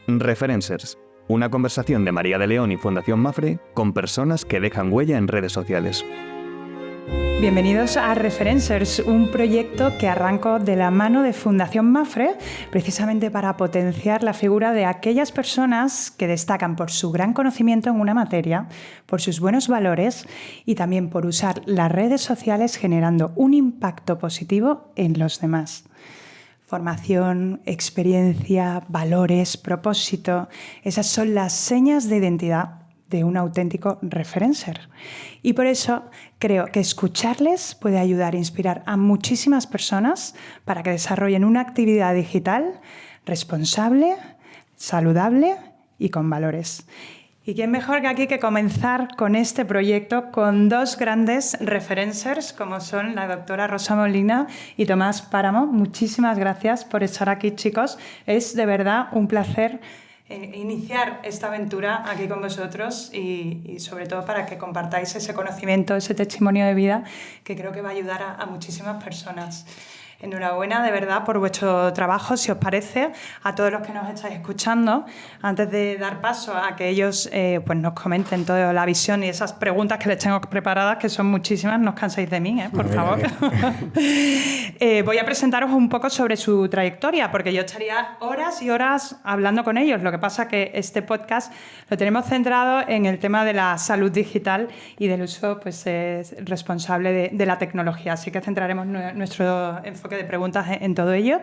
Referencers, una conversación de María de León y Fundación Mapfre con personas que dejan huella en redes sociales. Bienvenidos a Referencers, un proyecto que arrancó de la mano de Fundación Mapfre precisamente para potenciar la figura de aquellas personas que destacan por su gran conocimiento en una materia, por sus buenos valores y también por usar las redes sociales generando un impacto positivo en los demás. Formación, experiencia, valores, propósito, esas son las señas de identidad de un auténtico referencer. Y por eso creo que escucharles puede ayudar a inspirar a muchísimas personas para que desarrollen una actividad digital responsable, saludable y con valores. ¿Y quién mejor que aquí que comenzar con este proyecto con dos grandes referencers como son la doctora Rosa Molina y Tomás Páramo? Muchísimas gracias por estar aquí, chicos. Es de verdad un placer iniciar esta aventura aquí con vosotros y sobre todo para que compartáis ese conocimiento, ese testimonio de vida que creo que va a ayudar a muchísimas personas. Enhorabuena de verdad por vuestro trabajo, si os parece, a todos los que nos estáis escuchando. Antes de dar paso a que ellos pues nos comenten toda la visión y esas preguntas que les tengo preparadas, que son muchísimas, no os canséis de mí, por favor. Voy a presentaros un poco sobre su trayectoria, porque yo estaría horas y horas hablando con ellos. Lo que pasa es que este podcast lo tenemos centrado en el tema de la salud digital y del uso pues, responsable de la tecnología. Así que centraremos nuestro enfoque de preguntas en todo ello.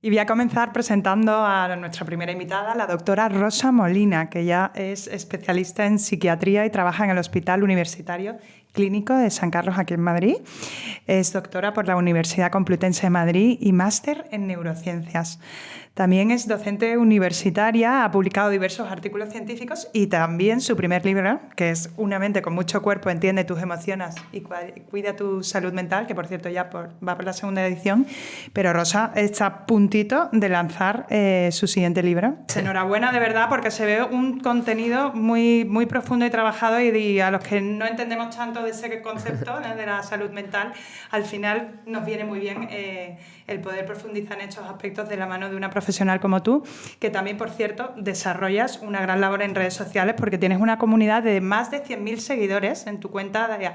Y voy a comenzar presentando a nuestra primera invitada, la doctora Rosa Molina, que ya es especialista en psiquiatría y trabaja en el Hospital Universitario Clínico de San Carlos, aquí en Madrid. Es doctora por la Universidad Complutense de Madrid y máster en neurociencias. También es docente universitaria, ha publicado diversos artículos científicos y también su primer libro, que es Una mente con mucho cuerpo, entiende tus emociones y cuida tu salud mental, que por cierto ya va por la segunda edición, pero Rosa está a puntito de lanzar su siguiente libro. Enhorabuena de verdad porque se ve un contenido muy, muy profundo y trabajado y a los que no entendemos tanto de ese concepto de la salud mental, al final nos viene muy bien el poder profundizar en estos aspectos de la mano de una profesional como tú, que también, por cierto, desarrollas una gran labor en redes sociales porque tienes una comunidad de más de 100.000 seguidores en tu cuenta de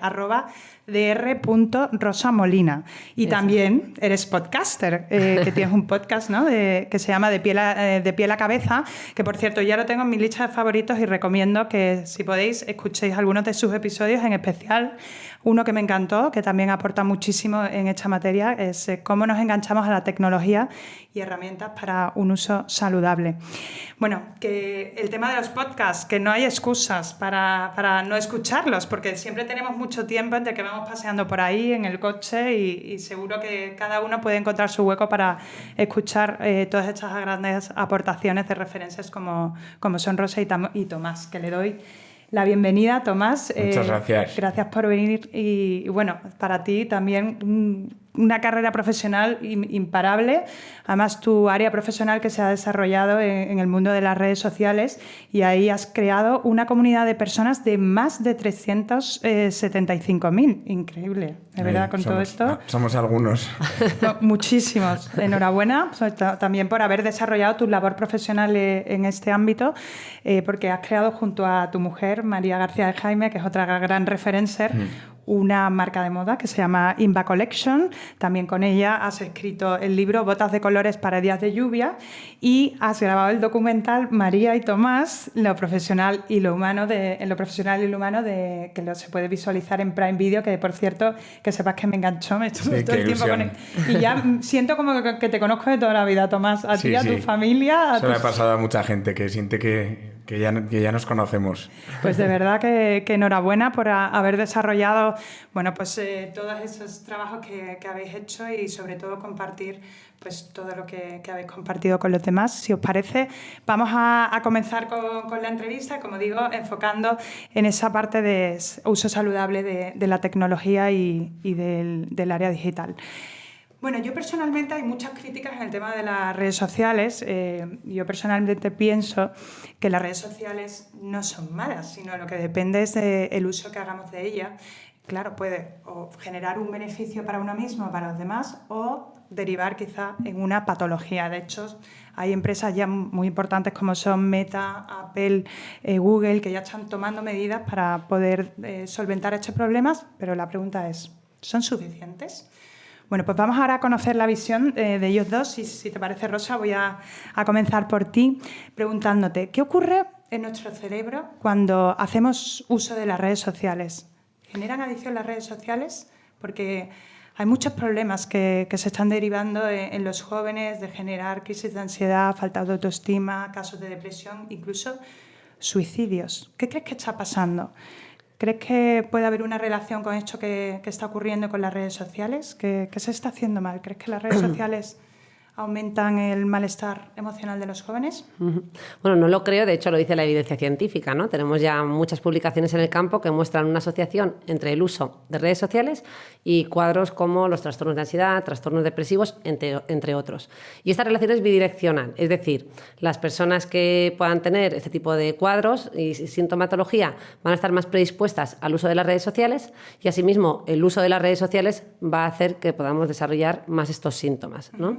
@dr.rosamolina. Y eso. También eres podcaster, que tienes un podcast, ¿no? Que se llama de piel a cabeza, que, por cierto, ya lo tengo en mi lista de favoritos y recomiendo que, si podéis, escuchéis algunos de sus episodios, en especial uno que me encantó, que también aporta muchísimo en esta materia, es cómo nos enganchamos a la tecnología y herramientas para un uso saludable. Bueno, que el tema de los podcasts, que no hay excusas para no escucharlos, porque siempre tenemos mucho tiempo entre que vamos paseando por ahí en el coche y seguro que cada uno puede encontrar su hueco para escuchar todas estas grandes aportaciones de referencias como son Rosa y Tomás, que le doy la bienvenida, Tomás. Muchas gracias. Gracias por venir y bueno, para ti también una carrera profesional imparable. Además, tu área profesional que se ha desarrollado en el mundo de las redes sociales y ahí has creado una comunidad de personas de más de 375.000. Increíble, de verdad, con todo esto. Somos algunos. Muchísimos. Enhorabuena también por haber desarrollado tu labor profesional en este ámbito, porque has creado junto a tu mujer, María García de Jaime, que es otra gran referencer, una marca de moda que se llama Inva Collection. También con ella has escrito el libro Botas de colores para días de lluvia y has grabado el documental María y Tomás, lo profesional y lo humano que se puede visualizar en Prime Video, que por cierto, que sepas que me enganchó, me estuve todo el tiempo con él. Y ya siento como que te conozco de toda la vida, Tomás, a ti, a tu familia. Eso le ha pasado a mucha gente que siente que ya nos conocemos. Pues de verdad que enhorabuena por haber desarrollado todos esos trabajos que habéis hecho y sobre todo compartir pues todo lo que habéis compartido con los demás. Si os parece, vamos a comenzar con la entrevista, como digo, enfocando en esa parte de uso saludable de la tecnología y del área digital. Bueno, yo personalmente hay muchas críticas en el tema de las redes sociales. Yo personalmente pienso que las redes sociales no son malas, sino lo que depende es del uso que hagamos de ellas. claro, puede o generar un beneficio para uno mismo, para los demás, o derivar quizá en una patología. De hecho, hay empresas ya muy importantes como son Meta, Apple, Google, que ya están tomando medidas para poder solventar estos problemas, pero la pregunta es, ¿son suficientes? Bueno, pues vamos ahora a conocer la visión de ellos dos. Y si te parece, Rosa, voy a comenzar por ti preguntándote, ¿qué ocurre en nuestro cerebro cuando hacemos uso de las redes sociales? ¿Generan adicción las redes sociales? Porque hay muchos problemas que se están derivando en los jóvenes de generar crisis de ansiedad, falta de autoestima, casos de depresión, incluso suicidios. ¿Qué crees que está pasando? ¿Crees que puede haber una relación con esto que está ocurriendo con las redes sociales? ¿Qué se está haciendo mal? ¿Crees que las redes sociales aumentan el malestar emocional de los jóvenes? Bueno, no lo creo, de hecho lo dice la evidencia científica, ¿no? Tenemos ya muchas publicaciones en el campo que muestran una asociación entre el uso de redes sociales y cuadros como los trastornos de ansiedad, trastornos depresivos, entre otros. Y esta relación es bidireccional, es decir, las personas que puedan tener este tipo de cuadros y sintomatología van a estar más predispuestas al uso de las redes sociales y asimismo el uso de las redes sociales va a hacer que podamos desarrollar más estos síntomas, ¿no?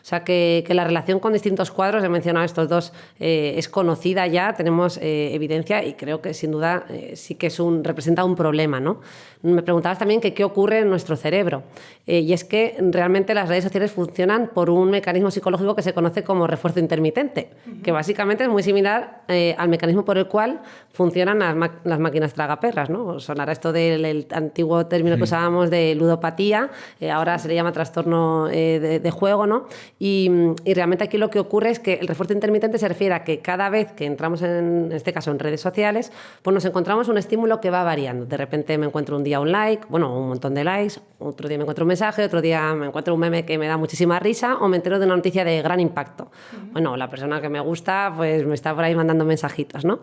O sea que la relación con distintos cuadros, he mencionado estos dos, es conocida ya, tenemos evidencia y creo que sin duda sí que representa un problema, ¿no? Me preguntabas también que qué ocurre en nuestro cerebro y es que realmente las redes sociales funcionan por un mecanismo psicológico que se conoce como refuerzo intermitente, que básicamente es muy similar al mecanismo por el cual funcionan las máquinas tragaperras, ¿no? Sonará esto del antiguo término que usábamos de ludopatía, ahora se le llama trastorno de juego, ¿no? Y realmente aquí lo que ocurre es que el refuerzo intermitente se refiere a que cada vez que entramos, en este caso en redes sociales, pues nos encontramos un estímulo que va variando. De repente me encuentro un día un like, bueno, un montón de likes, otro día me encuentro un mensaje, otro día me encuentro un meme que me da muchísima risa o me entero de una noticia de gran impacto. Bueno, la persona que me gusta pues me está por ahí mandando mensajitos, ¿no?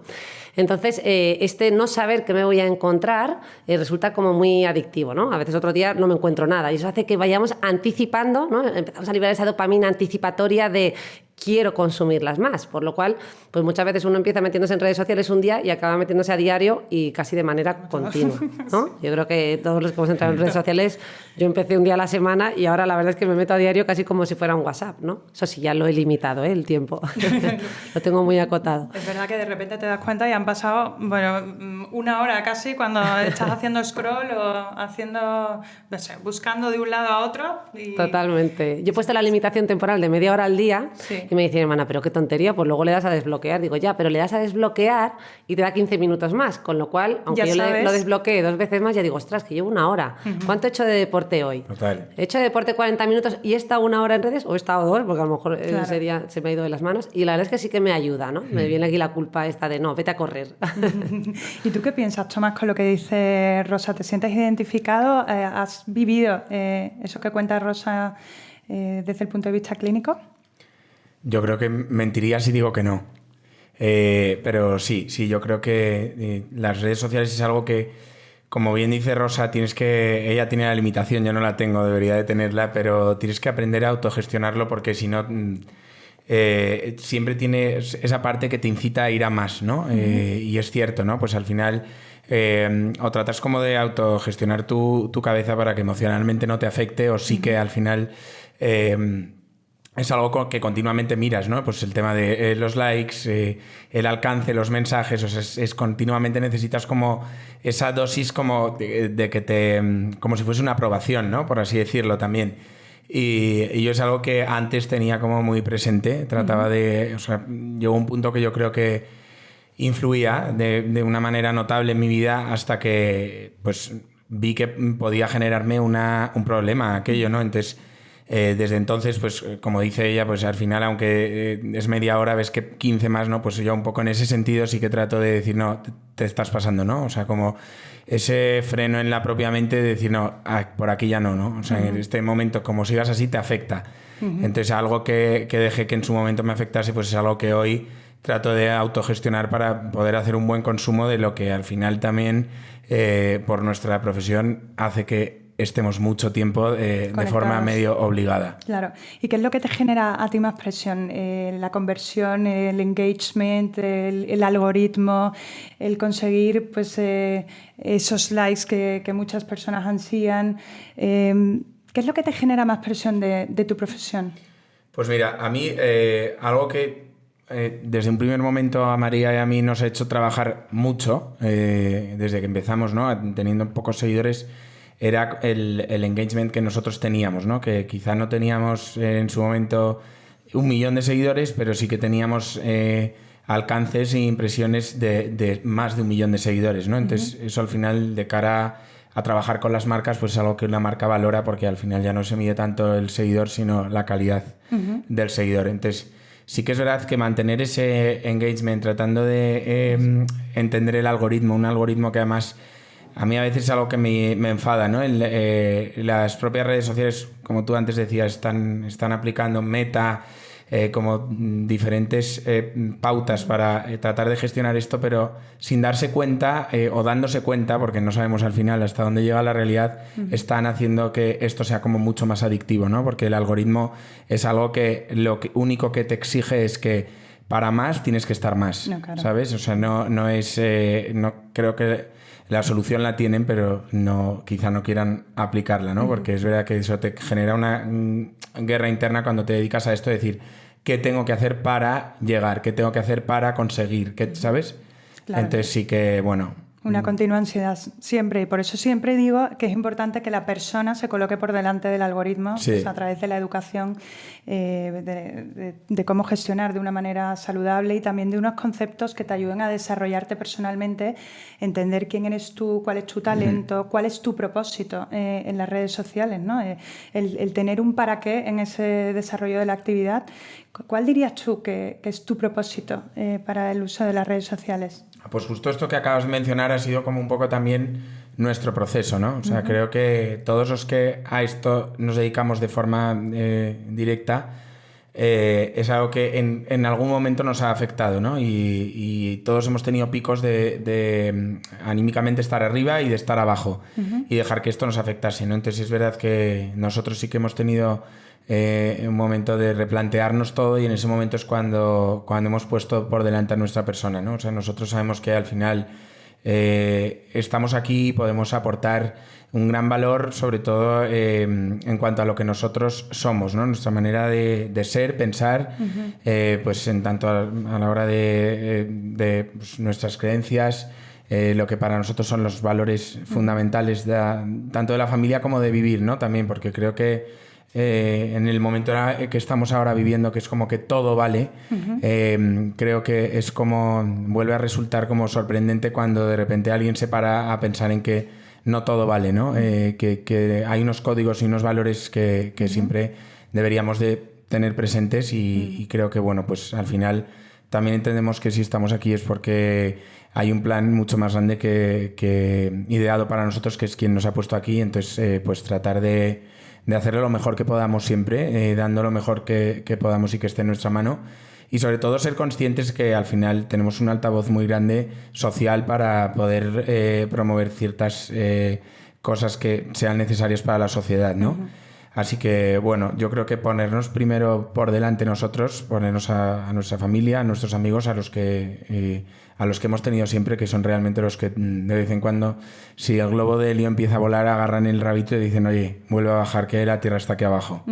Entonces, este no saber qué me voy a encontrar resulta como muy adictivo, ¿no? A veces otro día no me encuentro nada y eso hace que vayamos anticipando, ¿no? Empezamos a liberar esa dopamina anticipatoria de quiero consumirlas más, por lo cual pues muchas veces uno empieza metiéndose en redes sociales un día y acaba metiéndose a diario y casi de manera continua, ¿no? Yo creo que todos los que hemos entrado en redes sociales, yo empecé un día a la semana y ahora la verdad es que me meto a diario casi como si fuera un WhatsApp, ¿no? Eso sí, ya lo he limitado, el tiempo, lo tengo muy acotado. Es verdad que de repente te das cuenta y han pasado, bueno, una hora casi cuando estás haciendo scroll o haciendo, no sé, buscando de un lado a otro. Y... Totalmente. Yo he puesto la limitación temporal de media hora al día. Sí. Y me dicen, hermana, pero qué tontería, pues luego le das a desbloquear. Digo, ya, pero le das a desbloquear y te da 15 minutos más, con lo cual, aunque yo lo desbloqueé 2 veces más, ya digo, ostras, que llevo una hora. ¿Cuánto he hecho de deporte hoy? Total. He hecho de deporte 40 minutos y he estado 1 hora en redes, o he estado 2, porque a lo mejor ese día se me ha ido de las manos, y la verdad es que sí que me ayuda, ¿no? Me viene aquí la culpa esta de, no, vete a correr. ¿Y tú qué piensas, Tomás, con lo que dice Rosa? ¿Te sientes identificado? ¿Has vivido eso que cuenta Rosa desde el punto de vista clínico? Yo creo que mentiría si digo que no. Pero sí, yo creo que las redes sociales es algo que, como bien dice Rosa, ella tiene la limitación, yo no la tengo, debería de tenerla, pero tienes que aprender a autogestionarlo porque si no, siempre tienes esa parte que te incita a ir a más, ¿no? Y es cierto, ¿no? Pues al final... o tratas como de autogestionar tu cabeza para que emocionalmente no te afecte o sí que al final... es algo que continuamente miras, ¿no? Pues el tema de los likes, el alcance, los mensajes, o sea, es continuamente necesitas como esa dosis como de que como si fuese una aprobación, ¿no? Por así decirlo también. Y yo es algo que antes tenía como muy presente, trataba o sea, llegó un punto que yo creo que influía de una manera notable en mi vida hasta que pues vi que podía generarme un problema aquello, ¿no? Entonces... desde entonces, pues como dice ella, pues al final, aunque es media hora, ves que 15 más, ¿no? Pues yo un poco en ese sentido sí que trato de decir, no, te estás pasando, ¿no? O sea, como ese freno en la propia mente de decir, no, por aquí ya no, ¿no? O sea, en este momento, como sigas así, te afecta. Entonces, algo que dejé que en su momento me afectase, pues es algo que hoy trato de autogestionar para poder hacer un buen consumo de lo que al final también, por nuestra profesión, hace que estemos mucho tiempo de forma medio obligada. Claro. ¿Y qué es lo que te genera a ti más presión? ¿La conversión, el engagement, el algoritmo, el conseguir pues, esos likes que muchas personas ansían? ¿Qué es lo que te genera más presión de tu profesión? Pues mira, a mí algo que desde un primer momento a María y a mí nos ha hecho trabajar mucho, desde que empezamos, ¿no? Teniendo pocos seguidores, era el engagement que nosotros teníamos, ¿no? Que quizá no teníamos en su momento 1 millón de seguidores, pero sí que teníamos alcances e impresiones de más de 1 millón de seguidores, ¿no? Entonces, eso al final, de cara a trabajar con las marcas, pues es algo que una marca valora, porque al final ya no se mide tanto el seguidor, sino la calidad del seguidor. Entonces, sí que es verdad que mantener ese engagement, tratando de entender el algoritmo, un algoritmo que además a mí a veces es algo que me enfada, ¿no? Las propias redes sociales, como tú antes decías, están aplicando Meta, como diferentes pautas para tratar de gestionar esto, pero sin darse cuenta o dándose cuenta, porque no sabemos al final hasta dónde llega la realidad, están haciendo que esto sea como mucho más adictivo, ¿no? Porque el algoritmo es algo que lo único que te exige es que para más tienes que estar más, no, claro. ¿Sabes? O sea, no es... no creo que la solución la tienen, pero quizá no quieran aplicarla, ¿no? Porque es verdad que eso te genera una guerra interna cuando te dedicas a esto, de decir, ¿qué tengo que hacer para llegar? ¿Qué tengo que hacer para conseguir? ¿Sabes? Claro. Entonces sí que, bueno... Una continua ansiedad siempre, y por eso siempre digo que es importante que la persona se coloque por delante del algoritmo, sí. Pues a través de la educación, de cómo gestionar de una manera saludable y también de unos conceptos que te ayuden a desarrollarte personalmente, entender quién eres tú, cuál es tu talento, cuál es tu propósito en las redes sociales, ¿no? El tener un para qué en ese desarrollo de la actividad. ¿Cuál dirías tú que es tu propósito para el uso de las redes sociales? Pues justo esto que acabas de mencionar ha sido como un poco también nuestro proceso, ¿no? O sea, creo que todos los que a esto nos dedicamos de forma directa es algo que en algún momento nos ha afectado, ¿no? Y todos hemos tenido picos de anímicamente estar arriba y de estar abajo y dejar que esto nos afectase, ¿no? Entonces es verdad que nosotros sí que hemos tenido un momento de replantearnos todo, y en ese momento es cuando hemos puesto por delante a nuestra persona, ¿no? O sea, nosotros sabemos que al final estamos aquí y podemos aportar un gran valor, sobre todo en cuanto a lo que nosotros somos, ¿no? Nuestra manera de ser, pensar, pues en tanto a la hora de pues, nuestras creencias, lo que para nosotros son los valores fundamentales tanto de la familia como de vivir, ¿no? También, porque creo que en el momento que estamos ahora viviendo, que es como que todo vale, creo que es como vuelve a resultar como sorprendente cuando de repente alguien se para a pensar en que no todo vale, ¿no? Que hay unos códigos y unos valores que siempre deberíamos de tener presentes, y creo que, bueno, pues al final también entendemos que si estamos aquí es porque hay un plan mucho más grande que ideado para nosotros, que es quien nos ha puesto aquí. Entonces, pues tratar de hacerlo lo mejor que podamos siempre, dando lo mejor que podamos y que esté en nuestra mano. Y sobre todo ser conscientes que al final tenemos un altavoz muy grande social para poder promover ciertas cosas que sean necesarias para la sociedad, ¿no? Así que, bueno, yo creo que ponernos primero por delante nosotros, ponernos a nuestra familia, a nuestros amigos, a los que hemos tenido siempre, que son realmente los que de vez en cuando, si el globo de helio empieza a volar, agarran el rabito y dicen, oye, vuelve a bajar, que la tierra está aquí abajo.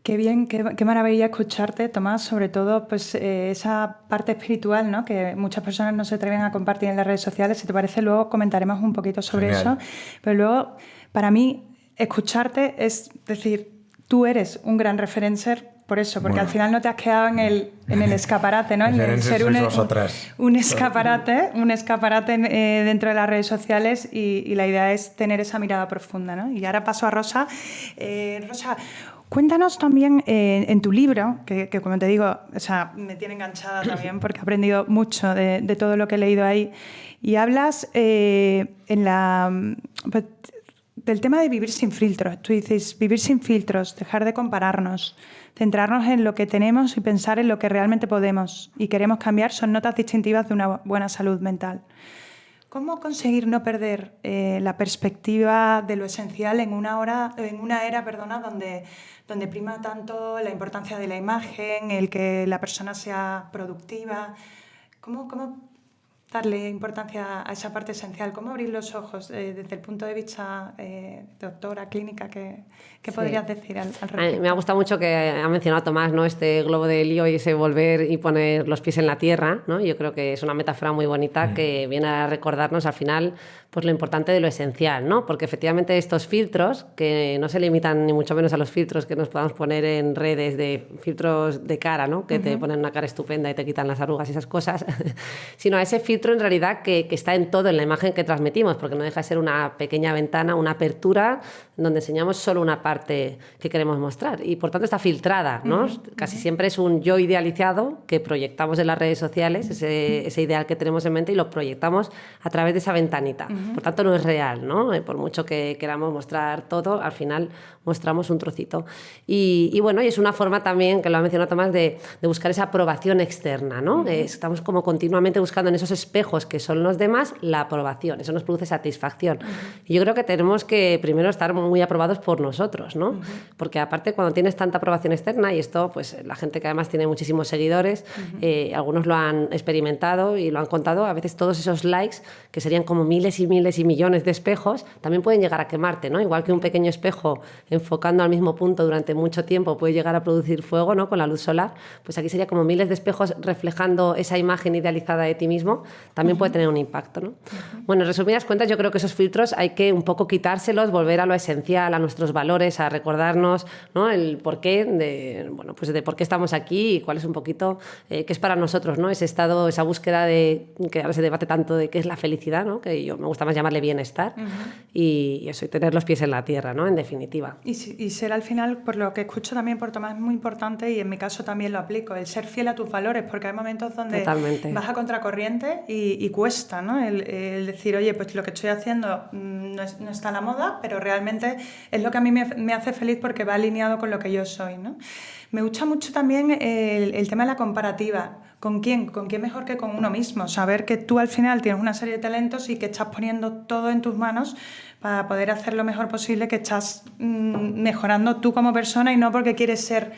Qué bien, qué maravilla escucharte, Tomás, sobre todo pues esa parte espiritual, ¿no? Que muchas personas no se atreven a compartir en las redes sociales. Si te parece, luego comentaremos un poquito sobre eso. Pero luego, para mí, escucharte es decir, tú eres un gran referencer por eso, porque al final no te has quedado en el escaparate, ¿no? En el ser un escaparate dentro de las redes sociales, y la idea es tener esa mirada profunda, ¿no? Y ahora paso a Rosa. Rosa, cuéntanos también en tu libro, que como te digo, o sea, me tiene enganchada también porque he aprendido mucho de todo lo que he leído ahí, y hablas del tema de vivir sin filtros. Tú dices, vivir sin filtros, dejar de compararnos, centrarnos en lo que tenemos y pensar en lo que realmente podemos y queremos cambiar, son notas distintivas de una buena salud mental. ¿Cómo conseguir no perder la perspectiva de lo esencial en una era, donde prima tanto la importancia de la imagen, el que la persona sea productiva? ¿Cómo darle importancia a esa parte esencial? ¿Cómo abrir los ojos desde el punto de vista doctora, clínica? ¿Qué podrías decir al respecto? Me ha gustado mucho que ha mencionado Tomás, ¿no? Este globo de helio y ese volver y poner los pies en la tierra, ¿no? Yo creo que es una metáfora muy bonita que viene a recordarnos al final pues lo importante de lo esencial, ¿no? Porque efectivamente estos filtros, que no se limitan ni mucho menos a los filtros que nos podamos poner en redes, de filtros de cara, ¿no? Que te ponen una cara estupenda y te quitan las arrugas y esas cosas, sino a ese filtro en realidad que está en todo, en la imagen que transmitimos, porque no deja de ser una pequeña ventana, una apertura donde enseñamos solo una parte que queremos mostrar y por tanto está filtrada, ¿no? Casi siempre es un yo idealizado que proyectamos en las redes sociales, ese ideal que tenemos en mente y lo proyectamos a través de esa ventanita. Por tanto no es real, ¿no? Por mucho que queramos mostrar todo, al final mostramos un trocito. Y bueno, y es una forma también, que lo ha mencionado Tomás, de buscar esa aprobación externa, ¿no? Estamos como continuamente buscando en esos espejos que son los demás la aprobación, eso nos produce satisfacción. Y yo creo que tenemos que primero estar muy aprobados por nosotros, ¿no? Porque aparte cuando tienes tanta aprobación externa, y esto pues la gente que además tiene muchísimos seguidores, algunos lo han experimentado y lo han contado, a veces todos esos likes, que serían como miles y miles y millones de espejos, también pueden llegar a quemarte, ¿no? Igual que un pequeño espejo enfocando al mismo punto durante mucho tiempo puede llegar a producir fuego, ¿no? Con la luz solar, pues aquí sería como miles de espejos reflejando esa imagen idealizada de ti mismo, también puede tener un impacto, ¿no? Bueno, en resumidas cuentas, yo creo que esos filtros hay que un poco quitárselos, volver a lo esencial, a nuestros valores, a recordarnos, ¿no? El porqué de por qué estamos aquí y cuál es un poquito qué es para nosotros, ¿no? Ese estado, esa búsqueda de que ahora se debate tanto de qué es la felicidad, ¿no? Que yo me gusta más llamarle bienestar y eso, y tener los pies en la tierra, ¿no? En definitiva. Y ser al final, por lo que escucho también por Tomás, es muy importante, y en mi caso también lo aplico, el ser fiel a tus valores, porque hay momentos donde Totalmente. vas a contracorriente y cuesta, ¿no? El decir, oye, pues lo que estoy haciendo no está a la moda, pero realmente es lo que a mí me hace feliz porque va alineado con lo que yo soy, ¿no? Me gusta mucho también el tema de la comparativa. ¿Con quién? ¿Con quién mejor que con uno mismo? Saber que tú al final tienes una serie de talentos y que estás poniendo todo en tus manos para poder hacer lo mejor posible, que estás mejorando tú como persona y no porque quieres ser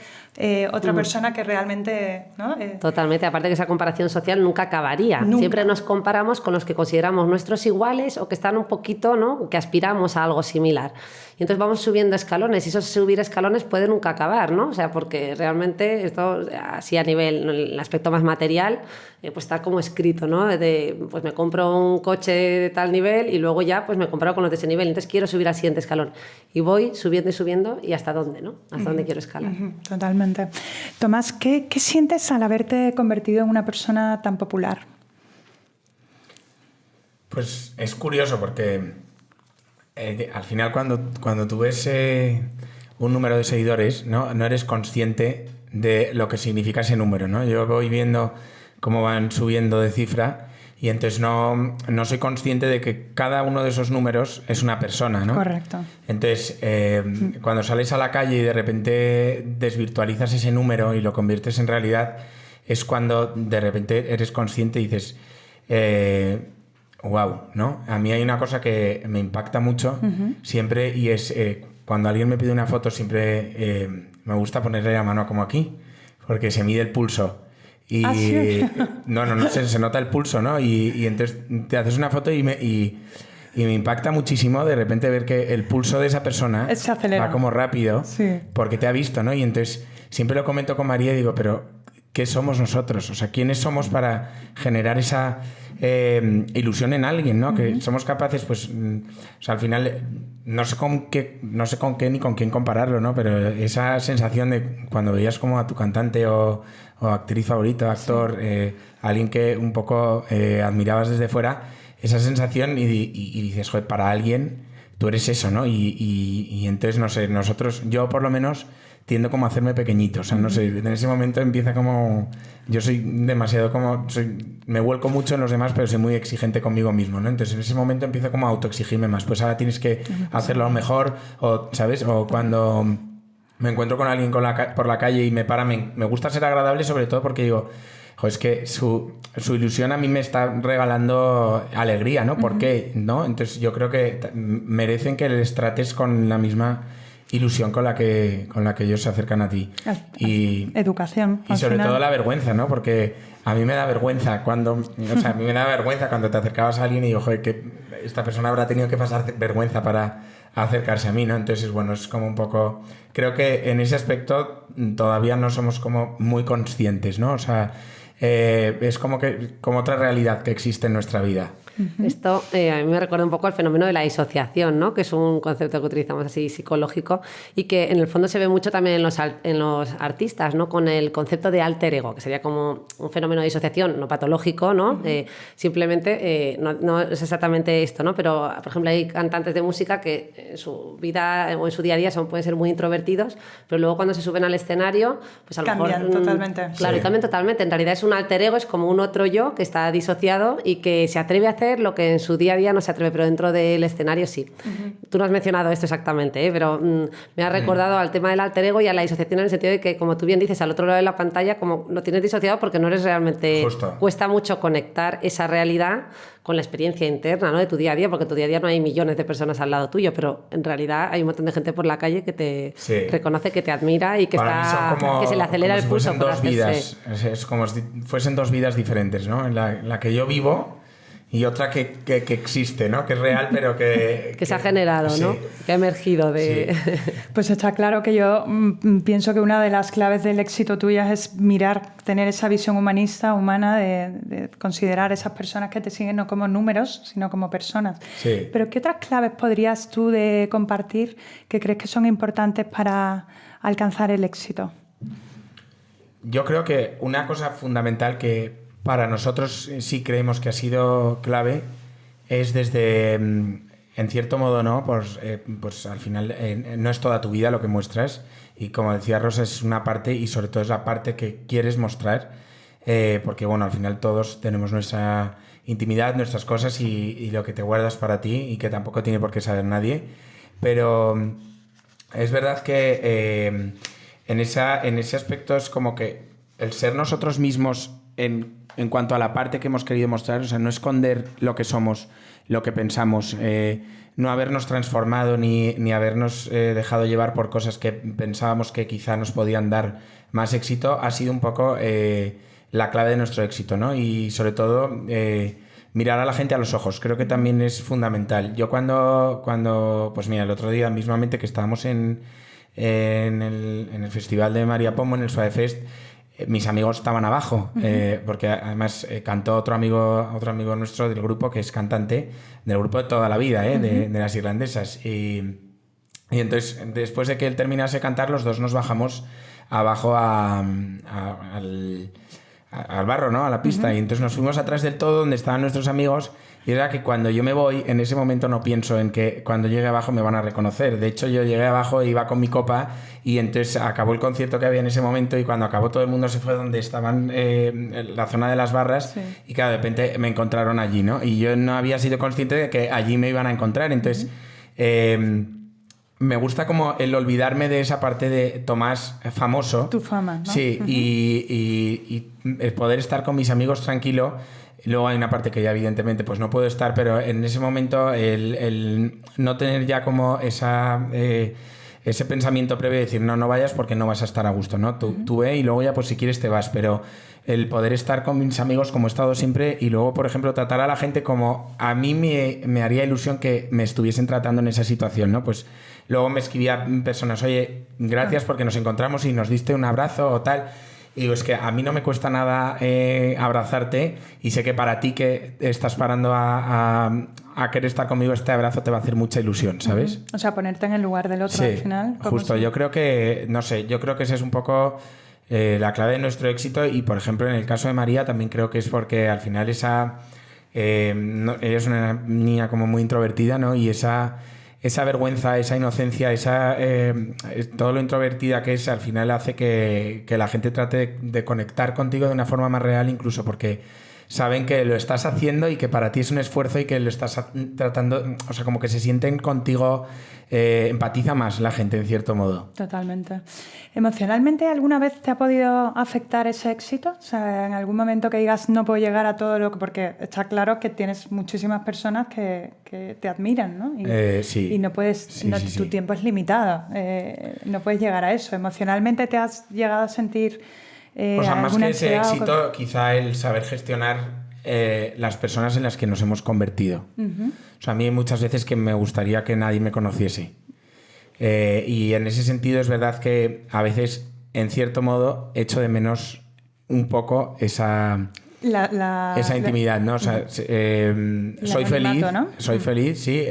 otra persona que realmente, ¿no? Totalmente, aparte que esa comparación social nunca acabaría. Nunca. Siempre nos comparamos con los que consideramos nuestros iguales o que están un poquito, ¿no? Que aspiramos a algo similar. Y entonces vamos subiendo escalones y esos subir escalones puede nunca acabar, ¿no? O sea, porque realmente esto, así a nivel, el aspecto más material, pues está como escrito, ¿no? Pues me compro un coche de tal nivel y luego ya pues me comparo con los de ese nivel. Entonces quiero subir al siguiente escalón. Y voy subiendo y subiendo y hasta dónde, ¿no? Hasta dónde quiero escalar. Totalmente. Tomás, ¿qué sientes al haberte convertido en una persona tan popular? Pues es curioso porque al final cuando tú ves un número de seguidores, no eres consciente de lo que significa ese número, ¿no? Yo voy viendo cómo van subiendo de cifra y entonces no soy consciente de que cada uno de esos números es una persona, ¿no? Correcto. Entonces, cuando sales a la calle y de repente desvirtualizas ese número y lo conviertes en realidad, es cuando de repente eres consciente y dices, wow, ¿no? A mí hay una cosa que me impacta mucho siempre y es cuando alguien me pide una foto siempre me gusta ponerle la mano como aquí, porque se mide el pulso. Y ¿sí? no se nota el pulso, ¿no? Y entonces te haces una foto y me impacta muchísimo de repente ver que el pulso de esa persona se acelera. Va como rápido, sí, porque te ha visto, ¿no? Y entonces siempre lo comento con María y digo, pero ¿qué somos nosotros? O sea, ¿quiénes somos para generar esa ilusión en alguien, ¿no? Que somos capaces, pues, o sea, al final no sé con qué ni con quién compararlo, ¿no? Pero esa sensación de cuando veías como a tu cantante o actriz favorita, actor, alguien que un poco admirabas desde fuera, esa sensación y dices, joder, para alguien tú eres eso, ¿no? Y entonces, no sé, yo por lo menos tiendo como a hacerme pequeñito, o sea, no sé, en ese momento empieza como... Yo soy demasiado me vuelco mucho en los demás, pero soy muy exigente conmigo mismo, ¿no? Entonces en ese momento empiezo como a autoexigirme más, pues ahora tienes que hacerlo mejor, o, ¿sabes? O cuando me encuentro con alguien por la calle y me para, me gusta ser agradable, sobre todo porque digo, es que su ilusión a mí me está regalando alegría, ¿no? ¿Por qué? ¿No? Entonces yo creo que merecen que les trates con la misma ilusión con la que ellos se acercan a ti. Educación. Y sobre todo la vergüenza, ¿no? Porque a mí me da vergüenza cuando te acercabas a alguien y digo, joder, que esta persona habrá tenido que pasar vergüenza para acercarse a mí, ¿no? Entonces, bueno, es como un poco... Creo que en ese aspecto todavía no somos como muy conscientes, ¿no? O sea, es como otra realidad que existe en nuestra vida. Esto a mí me recuerda un poco al fenómeno de la disociación, ¿no? Que es un concepto que utilizamos así psicológico y que en el fondo se ve mucho también en los artistas, ¿no? Con el concepto de alter ego, que sería como un fenómeno de disociación no patológico, ¿no? Simplemente no es exactamente esto, ¿no? Pero, por ejemplo, hay cantantes de música que en su vida o en su día a día pueden ser muy introvertidos, pero luego cuando se suben al escenario, pues a lo mejor... Cambian totalmente. Claro, cambian totalmente. En realidad es un alter ego, es como un otro yo que está disociado y que se atreve a hacer lo que en su día a día no se atreve, pero dentro del escenario sí. Tú no has mencionado esto exactamente, pero me ha recordado al tema del alter ego y a la disociación en el sentido de que, como tú bien dices, al otro lado de la pantalla, como lo tienes disociado porque no eres realmente... Justo. Cuesta mucho conectar esa realidad con la experiencia interna, ¿no? De tu día a día, porque en tu día a día no hay millones de personas al lado tuyo, pero en realidad hay un montón de gente por la calle que te reconoce, que te admira y que, que se le acelera el pulso. Como si fuesen dos vidas, es como si fuesen dos vidas diferentes, ¿no? En la que yo vivo y otra que existe, ¿no? Que es real, pero que se ha generado, ¿no? Sí. Que ha emergido de... Sí. Pues está claro que yo pienso que una de las claves del éxito tuya es tener esa visión humana de considerar esas personas que te siguen no como números, sino como personas. Sí. Pero ¿qué otras claves podrías tú compartir que crees que son importantes para alcanzar el éxito? Yo creo que una cosa fundamental que para nosotros sí creemos que ha sido clave es desde, en cierto modo, ¿no? Pues al final no es toda tu vida lo que muestras y como decía Rosa, es una parte y sobre todo es la parte que quieres mostrar porque bueno, al final todos tenemos nuestra intimidad, nuestras cosas y lo que te guardas para ti y que tampoco tiene por qué saber nadie, pero es verdad que en ese aspecto es como que el ser nosotros mismos en cuanto a la parte que hemos querido mostrar, o sea, no esconder lo que somos, lo que pensamos, no habernos transformado ni habernos dejado llevar por cosas que pensábamos que quizá nos podían dar más éxito, ha sido un poco la clave de nuestro éxito, ¿no? Y sobre todo mirar a la gente a los ojos, creo que también es fundamental. Yo cuando pues mira, el otro día mismamente que estábamos en el Festival de María Pombo, en el Suave Fest, mis amigos estaban abajo, porque además cantó otro amigo nuestro del grupo que es cantante del grupo de toda la vida, de las irlandesas. Y entonces, después de que él terminase de cantar, los dos nos bajamos abajo al barro, ¿no? A la pista. Y entonces nos fuimos atrás del todo donde estaban nuestros amigos. Y era que cuando yo me voy, en ese momento no pienso en que cuando llegue abajo me van a reconocer. De hecho, yo llegué abajo e iba con mi copa y entonces acabó el concierto que había en ese momento y cuando acabó todo el mundo se fue donde estaban en la zona de las barras y claro, de repente me encontraron allí, ¿no? Y yo no había sido consciente de que allí me iban a encontrar. Entonces, me gusta como el olvidarme de esa parte de Tomás famoso. Tu fama, ¿no? Sí, y el poder estar con mis amigos tranquilo. Luego hay una parte que ya evidentemente pues no puedo estar, pero en ese momento el no tener ya como ese pensamiento previo de decir no vayas porque no vas a estar a gusto, ¿no? Tú ve y luego ya pues si quieres te vas, pero el poder estar con mis amigos como he estado siempre y luego, por ejemplo, tratar a la gente como a mí me haría ilusión que me estuviesen tratando en esa situación, ¿no? Pues luego me escribía personas, oye, gracias porque nos encontramos y nos diste un abrazo o tal. Y digo, es que a mí no me cuesta nada abrazarte y sé que para ti que estás parando a querer estar conmigo, este abrazo te va a hacer mucha ilusión, ¿sabes? O sea, ponerte en el lugar del otro sí, al final. Justo, yo creo que, no sé, yo creo que esa es un poco la clave de nuestro éxito y, por ejemplo, en el caso de María también creo que es porque al final ella es una niña como muy introvertida, ¿no? Y esa vergüenza, esa inocencia, todo lo introvertida que es, al final hace que la gente trate de conectar contigo de una forma más real, incluso porque saben que lo estás haciendo y que para ti es un esfuerzo y que lo estás tratando, o sea, como que se sienten contigo, empatiza más la gente en cierto modo. Totalmente. ¿Emocionalmente alguna vez te ha podido afectar ese éxito? O sea, en algún momento que digas no puedo llegar a todo lo que... Porque está claro que tienes muchísimas personas que te admiran, ¿no? Sí. Y no puedes... Sí, no, sí, tu sí. tiempo es limitado. No puedes llegar a eso. ¿Emocionalmente te has llegado a sentir O sea, más alguna que ese ansiedad éxito, quizá el saber gestionar las personas en las que nos hemos convertido. O sea, a mí muchas veces que me gustaría que nadie me conociese. Y en ese sentido es verdad que a veces, en cierto modo, echo de menos un poco esa intimidad, ¿no? O sea, soy feliz, ¿no? Soy feliz, sí.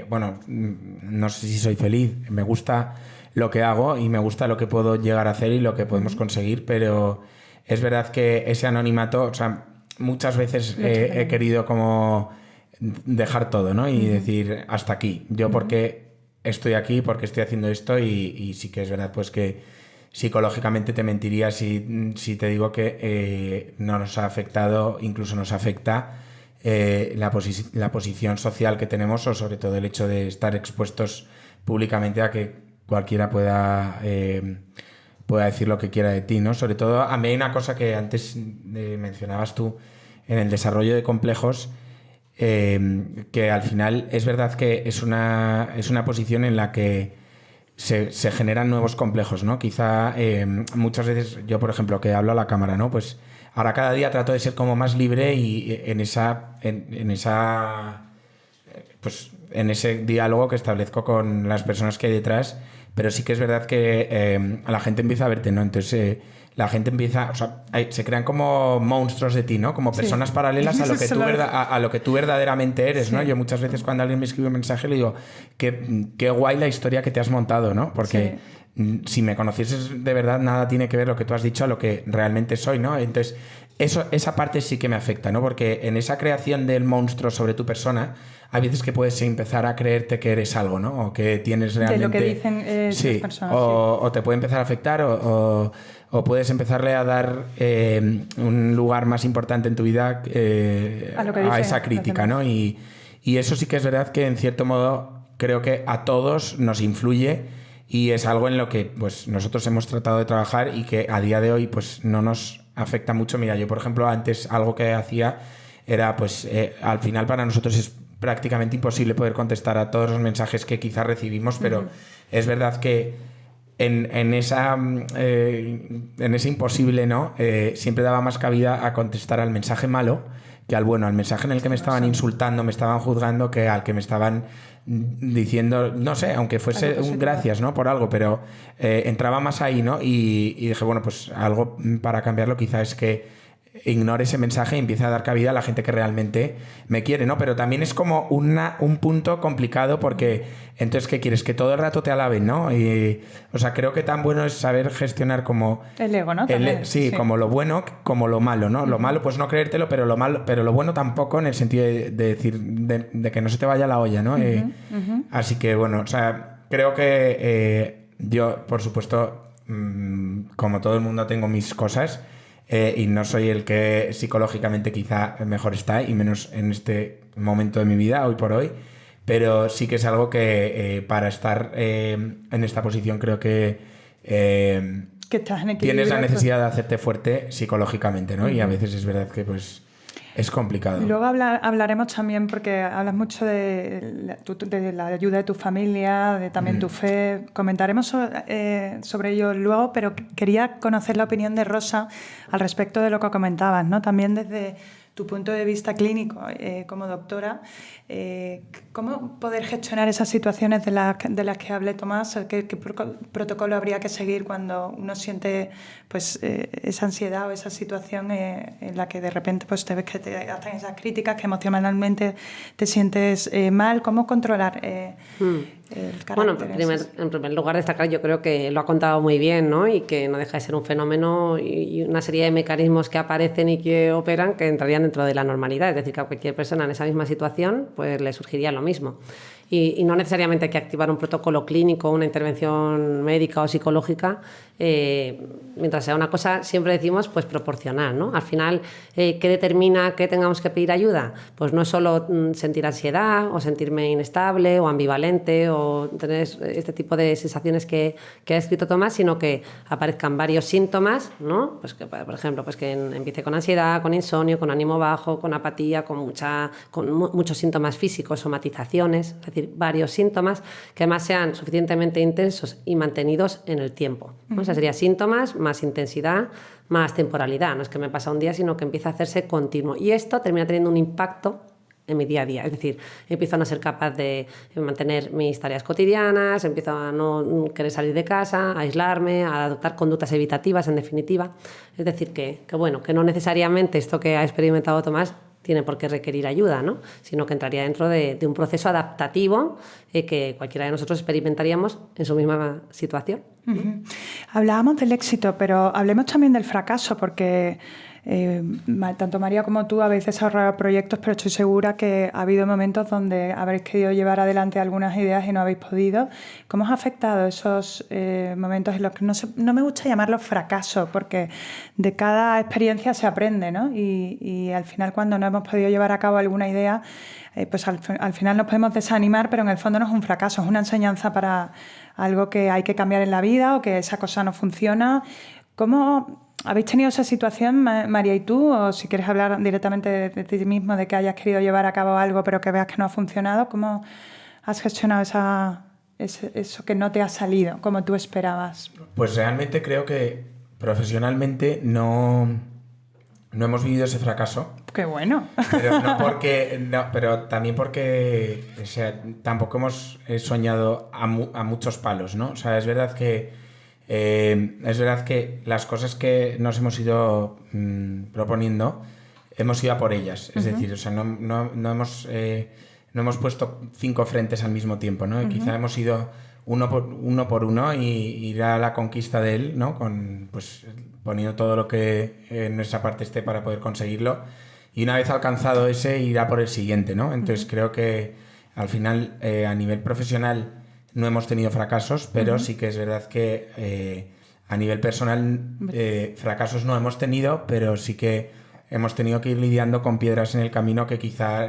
Bueno, no sé si soy feliz. Me gusta lo que hago y me gusta lo que puedo llegar a hacer y lo que podemos conseguir, pero es verdad que ese anonimato, o sea, muchas veces he querido como dejar todo, ¿no? Y decir, hasta aquí. Yo porque estoy aquí, porque estoy haciendo esto y sí que es verdad pues que psicológicamente te mentiría si te digo que no nos ha afectado, incluso nos afecta la posición social que tenemos o sobre todo el hecho de estar expuestos públicamente a que cualquiera pueda decir lo que quiera de ti, ¿no? Sobre todo, a mí hay una cosa que antes mencionabas tú en el desarrollo de complejos, que al final es verdad que es una posición en la que se generan nuevos complejos, ¿no? Quizá muchas veces yo, por ejemplo, que hablo a la cámara, ¿no? Pues ahora cada día trato de ser como más libre y en ese diálogo que establezco con las personas que hay detrás, pero sí que es verdad que la gente empieza a verte, ¿no? Entonces la gente empieza, o sea, se crean como monstruos de ti, ¿no? Como personas paralelas a lo que tú verdaderamente eres, ¿no? Yo muchas veces cuando alguien me escribe un mensaje le digo, qué guay la historia que te has montado, ¿no? Porque si me conocieses de verdad, nada tiene que ver lo que tú has dicho a lo que realmente soy, ¿no? Entonces, esa parte sí que me afecta, ¿no? Porque en esa creación del monstruo sobre tu persona, hay veces que puedes empezar a creerte que eres algo, ¿no? O que tienes realmente... De lo que dicen las personas. O te puede empezar a afectar o puedes empezarle a dar un lugar más importante en tu vida a esa crítica, ¿no? Y eso sí que es verdad que en cierto modo creo que a todos nos influye y es algo en lo que pues nosotros hemos tratado de trabajar y que a día de hoy pues no nos afecta mucho. Mira, yo por ejemplo antes algo que hacía era pues al final para nosotros es prácticamente imposible poder contestar a todos los mensajes que quizás recibimos, pero es verdad que en ese imposible, ¿no? Siempre daba más cabida a contestar al mensaje malo que al bueno, al mensaje en el que me estaban insultando, me estaban juzgando, que al que me estaban diciendo, no sé, aunque fuese un gracias, ¿no? Por algo, pero entraba más ahí, ¿no? Y dije, bueno, pues algo para cambiarlo quizás es que ignore ese mensaje y empiece a dar cabida a la gente que realmente me quiere, ¿no? Pero también es como un punto complicado porque entonces, ¿qué quieres? Que todo el rato te alaben, ¿no? Y, o sea, creo que tan bueno es saber gestionar como... El ego, ¿no? Sí, como lo bueno, como lo malo, ¿no? Lo malo, pues no creértelo, pero lo bueno tampoco en el sentido de decir, de que no se te vaya la olla, ¿no? Así que, bueno, o sea, creo que yo, por supuesto, como todo el mundo, tengo mis cosas. Y no soy el que psicológicamente quizá mejor está, y menos en este momento de mi vida, hoy por hoy, pero sí que es algo que para estar en esta posición creo que estás en tienes la necesidad de hacerte fuerte psicológicamente, ¿no? Y a veces es verdad que pues es complicado. Luego hablaremos también, porque hablas mucho de la ayuda de tu familia, de también tu fe. Comentaremos sobre ello luego, pero quería conocer la opinión de Rosa al respecto de lo que comentabas, ¿no? También desde tu punto de vista clínico como doctora, ¿cómo poder gestionar esas situaciones de las que hablé Tomás? ¿Qué protocolo habría que seguir cuando uno siente pues, esa ansiedad o esa situación en la que de repente pues, te ves que te hacen esas críticas, que emocionalmente te sientes mal? ¿Cómo controlar el carácter? Bueno, en primer lugar destacar, yo creo que lo ha contado muy bien, ¿no? Y que no deja de ser un fenómeno y una serie de mecanismos que aparecen y que operan que entrarían dentro de la normalidad. Es decir, que a cualquier persona en esa misma situación pues le surgiría lo mismo. Y no necesariamente hay que activar un protocolo clínico, una intervención médica o psicológica mientras sea una cosa, siempre decimos, pues proporcional, ¿no? Al final, ¿qué determina que tengamos que pedir ayuda? Pues no es solo sentir ansiedad o sentirme inestable o ambivalente o tener este tipo de sensaciones que ha escrito Tomás, sino que aparezcan varios síntomas, ¿no? Pues que, por ejemplo, pues que empiece con ansiedad, con insomnio, con ánimo bajo, con apatía, con muchos síntomas físicos, somatizaciones, es decir, varios síntomas que además sean suficientemente intensos y mantenidos en el tiempo, ¿no? O sea, serían síntomas más intensidad, más temporalidad. No es que me pasa un día, sino que empieza a hacerse continuo. Y esto termina teniendo un impacto en mi día a día. Es decir, empiezo a no ser capaz de mantener mis tareas cotidianas, empiezo a no querer salir de casa, a aislarme, a adoptar conductas evitativas, en definitiva. Es decir, que no necesariamente esto que ha experimentado Tomás tiene por qué requerir ayuda, ¿no? Sino que entraría dentro de un proceso adaptativo que cualquiera de nosotros experimentaríamos en su misma situación. Uh-huh. Hablábamos del éxito, pero hablemos también del fracaso, porque tanto María como tú habéis desarrollado proyectos, pero estoy segura que ha habido momentos donde habréis querido llevar adelante algunas ideas y no habéis podido. ¿Cómo os ha afectado esos momentos en los que no me gusta llamarlos fracasos, porque de cada experiencia se aprende, ¿no? Y al final, cuando no hemos podido llevar a cabo alguna idea, pues al final nos podemos desanimar, pero en el fondo no es un fracaso, es una enseñanza para algo que hay que cambiar en la vida o que esa cosa no funciona. ¿Cómo habéis tenido esa situación, María y tú? O si quieres hablar directamente de ti mismo, de que hayas querido llevar a cabo algo pero que veas que no ha funcionado, ¿cómo has gestionado eso que no te ha salido como tú esperabas? Pues realmente creo que profesionalmente no hemos vivido ese fracaso. ¡Qué bueno! Pero también porque, o sea, tampoco hemos soñado a muchos palos, ¿no? O sea, es verdad que las cosas que nos hemos ido proponiendo, hemos ido a por ellas. Es decir, o sea, no hemos puesto 5 frentes al mismo tiempo, ¿no? Quizá hemos ido uno por uno y ir a la conquista de él, ¿no? Pues poniendo todo lo que en nuestra parte esté para poder conseguirlo. Y una vez alcanzado ese, ir a por el siguiente, ¿no? Entonces creo que al final, a nivel profesional, no hemos tenido fracasos, pero sí que es verdad que a nivel personal fracasos no hemos tenido, pero sí que hemos tenido que ir lidiando con piedras en el camino que quizá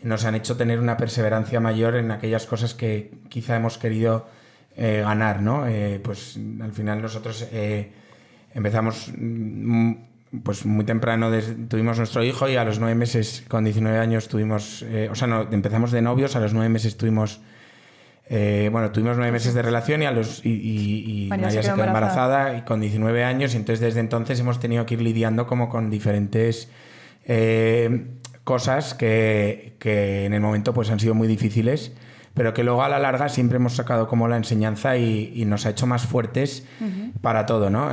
nos han hecho tener una perseverancia mayor en aquellas cosas que quizá hemos querido ganar, ¿no? Pues al final nosotros empezamos pues muy temprano, tuvimos nuestro hijo y a los 9 meses, con 19 años tuvimos, empezamos de novios, a los 9 meses tuvimos 9 meses de relación y María se quedó embarazada y con 19 años, y entonces desde entonces hemos tenido que ir lidiando como con diferentes cosas que en el momento pues han sido muy difíciles, pero que luego a la larga siempre hemos sacado como la enseñanza y nos ha hecho más fuertes para todo, ¿no?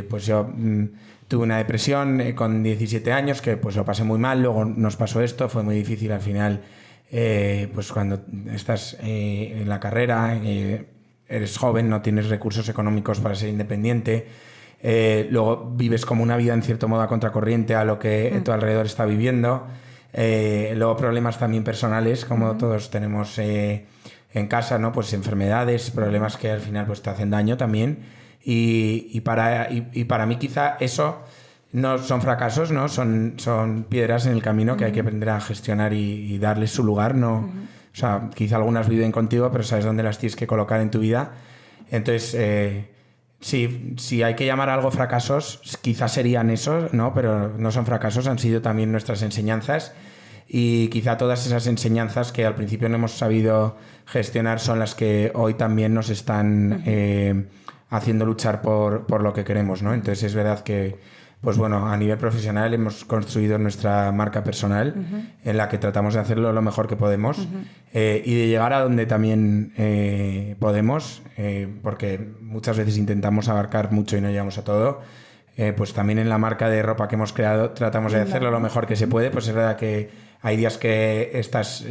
Pues yo tuve una depresión con 17 años que pues lo pasé muy mal, luego nos pasó esto, fue muy difícil al final. Pues cuando estás en la carrera, eres joven, no tienes recursos económicos para ser independiente, luego vives como una vida en cierto modo a contracorriente a lo que tu alrededor está viviendo, luego problemas también personales como todos tenemos en casa, ¿no? Pues enfermedades, problemas que al final pues te hacen daño también, y para mí quizá eso no son fracasos, ¿no? Son piedras en el camino que hay que aprender a gestionar y darles su lugar, ¿no? O sea, quizá algunas viven contigo, pero sabes dónde las tienes que colocar en tu vida. Entonces, si hay que llamar a algo fracasos, quizás serían esos, ¿no? Pero no son fracasos, han sido también nuestras enseñanzas, y quizá todas esas enseñanzas que al principio no hemos sabido gestionar son las que hoy también nos están haciendo luchar por lo que queremos, ¿no? Entonces es verdad que pues bueno, a nivel profesional hemos construido nuestra marca personal en la que tratamos de hacerlo lo mejor que podemos y de llegar a donde también podemos, porque muchas veces intentamos abarcar mucho y no llegamos a todo. Pues también en la marca de ropa que hemos creado tratamos de hacerlo lo mejor que se puede. Pues es verdad que hay días que estás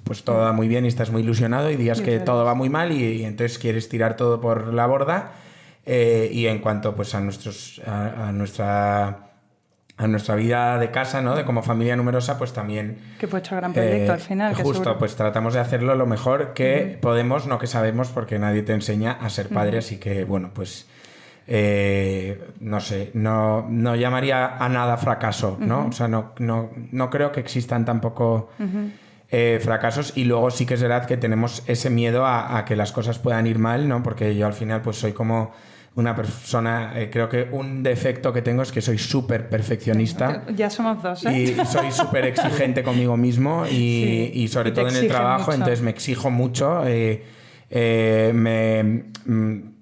pues todo va muy bien y estás muy ilusionado, y días que todo va muy mal y entonces quieres tirar todo por la borda. Y en cuanto pues a nuestra vida de casa, ¿no? De como familia numerosa, pues también... Que fue hecho gran proyecto al final. Justo, pues tratamos de hacerlo lo mejor que podemos, no que sabemos, porque nadie te enseña a ser padre, así que bueno, pues no sé, no llamaría a nada fracaso, ¿no? O sea, no creo que existan tampoco fracasos, y luego sí que es verdad que tenemos ese miedo a que las cosas puedan ir mal, ¿no? Porque yo al final pues soy como una persona, creo que un defecto que tengo es que soy súper perfeccionista. Ya somos dos, ¿eh? Y soy súper exigente conmigo mismo y sobre todo en el trabajo, mucho. Entonces me exijo mucho,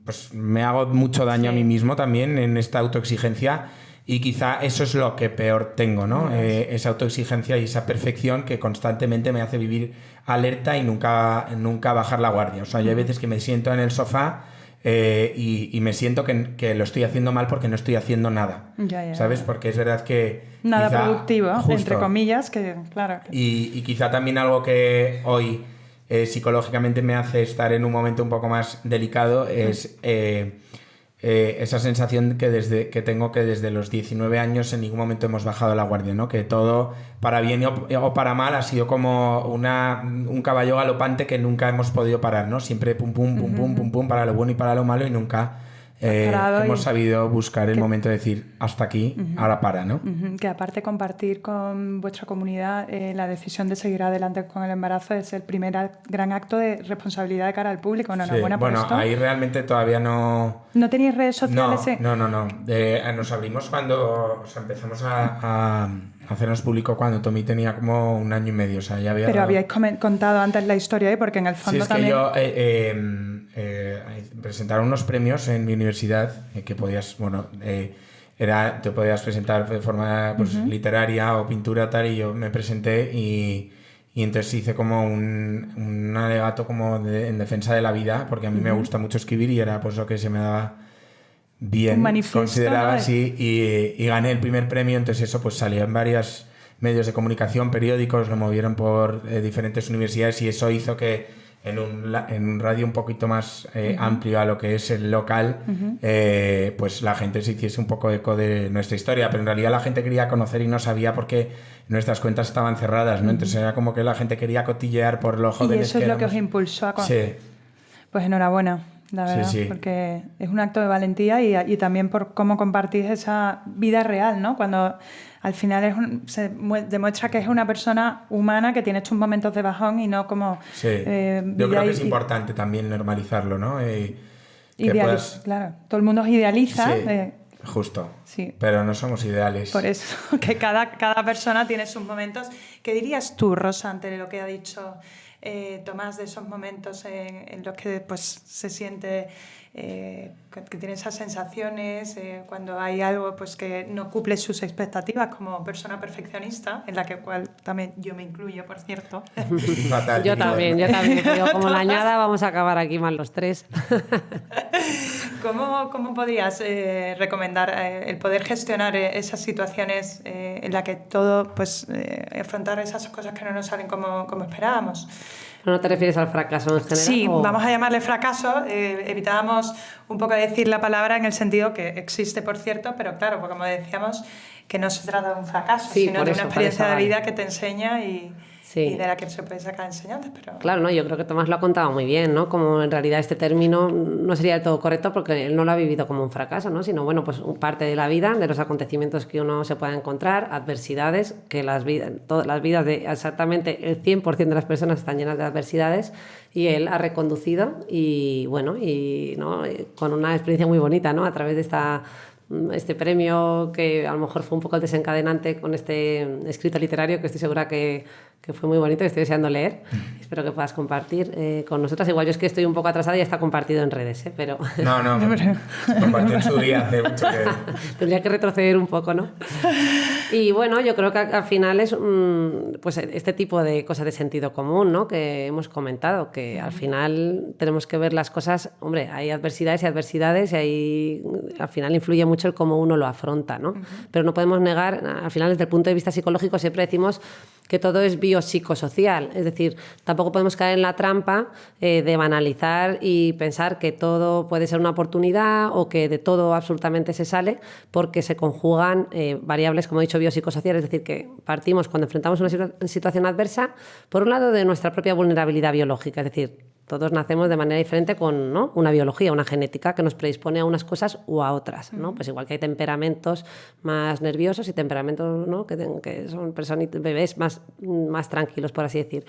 pues me hago mucho daño a mí mismo también en esta autoexigencia, y quizá eso es lo que peor tengo, ¿no? Esa autoexigencia y esa perfección que constantemente me hace vivir alerta y nunca bajar la guardia. O sea, yo hay veces que me siento en el sofá y me siento que lo estoy haciendo mal porque no estoy haciendo nada, ¿sabes? Porque es verdad que... Nada quizá, productivo, justo, entre comillas, que claro. Y quizá también algo que hoy psicológicamente me hace estar en un momento un poco más delicado es esa sensación que tengo que desde los 19 años en ningún momento hemos bajado la guardia, ¿no? Que todo, para bien o para mal, ha sido como un caballo galopante que nunca hemos podido parar, ¿no? Siempre pum, pum, pum, pum, pum, pum, para lo bueno y para lo malo, y nunca hemos sabido buscar el momento de decir hasta aquí, ahora para, ¿no? Que aparte compartir con vuestra comunidad la decisión de seguir adelante con el embarazo es el primer gran acto de responsabilidad de cara al público. Enhorabuena por esto. Ahí realmente todavía no... ¿No tenéis redes sociales? No. Nos abrimos cuando empezamos a hacernos público cuando Tommy tenía como 1 año y medio. O sea, ya había... Pero habíais contado antes la historia ahí, porque en el fondo también... presentaron unos premios en mi universidad que podías, te podías presentar de forma literaria o pintura tal, y yo me presenté y entonces hice como un alegato como en defensa de la vida, porque a mí me gusta mucho escribir y era pues lo que se me daba bien, consideraba así, y gané el primer premio. Entonces eso pues salió en varios medios de comunicación, periódicos, lo movieron por diferentes universidades, y eso hizo que en un radio un poquito más amplio a lo que es el local, pues la gente se hiciese un poco eco de nuestra historia, pero en realidad la gente quería conocer y no sabía porque nuestras cuentas estaban cerradas, ¿no? Entonces era como que la gente quería cotillear por lo jóvenes que éramos. Y eso es lo que os impulsó a... Sí. Pues enhorabuena, la verdad, porque es un acto de valentía y también por cómo compartís esa vida real, ¿no? Cuando al final se demuestra que es una persona humana que tiene estos momentos de bajón y no como... Sí, yo creo que es importante también normalizarlo, ¿no? Claro, todo el mundo os idealiza. Sí, justo, pero no somos ideales. Por eso, que cada persona tiene sus momentos. ¿Qué dirías tú, Rosa, ante lo que ha dicho Tomás, de esos momentos en los que pues, se siente que tiene esas sensaciones cuando hay algo pues, que no cumple sus expectativas como persona perfeccionista, en la cual también yo me incluyo, por cierto? Fatal, yo también. Digo, como la añada vamos a acabar aquí mal los tres. ¿Cómo podrías recomendar el poder gestionar esas situaciones en las que todo, pues, afrontar esas cosas que no nos salen como esperábamos? ¿No te refieres al fracaso en general? Sí, vamos a llamarle fracaso. Evitábamos un poco decir la palabra en el sentido que existe, por cierto, pero claro, como decíamos, que no se trata de un fracaso, sino de una experiencia de vida que te enseña y de la que se puede sacar enseñanzas. Pero... Claro, ¿no? Yo creo que Tomás lo ha contado muy bien, ¿no? Como en realidad este término no sería del todo correcto porque él no lo ha vivido como un fracaso, ¿no? Sino, bueno, pues parte de la vida, de los acontecimientos que uno se pueda encontrar, adversidades, que todas las vidas de exactamente el 100% de las personas están llenas de adversidades, y él ha reconducido y, bueno, ¿no? Con una experiencia muy bonita, ¿no? A través de este premio, que a lo mejor fue un poco el desencadenante con este escrito literario que estoy segura que fue muy bonito y estoy deseando leer. Espero que puedas compartir con nosotras. Igual yo es que estoy un poco atrasada y ya está compartido en redes, pero... No, se compartió en su día hace mucho que... Tendría que retroceder un poco, ¿no? Y bueno, yo creo que al final es pues este tipo de cosas de sentido común, ¿no? Que hemos comentado, que al final tenemos que ver las cosas... Hombre, hay adversidades y ahí al final influye mucho el cómo uno lo afronta, ¿no? Pero no podemos negar, al final desde el punto de vista psicológico siempre decimos que todo es biopsicosocial, es decir, tampoco podemos caer en la trampa de banalizar y pensar que todo puede ser una oportunidad o que de todo absolutamente se sale, porque se conjugan variables, como he dicho, biopsicosociales, es decir, que partimos cuando enfrentamos una situación adversa, por un lado de nuestra propia vulnerabilidad biológica, es decir, Todos nacemos de manera diferente con, ¿no?, una biología, una genética que nos predispone a unas cosas u a otras, ¿no? Pues igual que hay temperamentos más nerviosos y temperamentos, ¿no?, que son bebés más tranquilos, por así decir.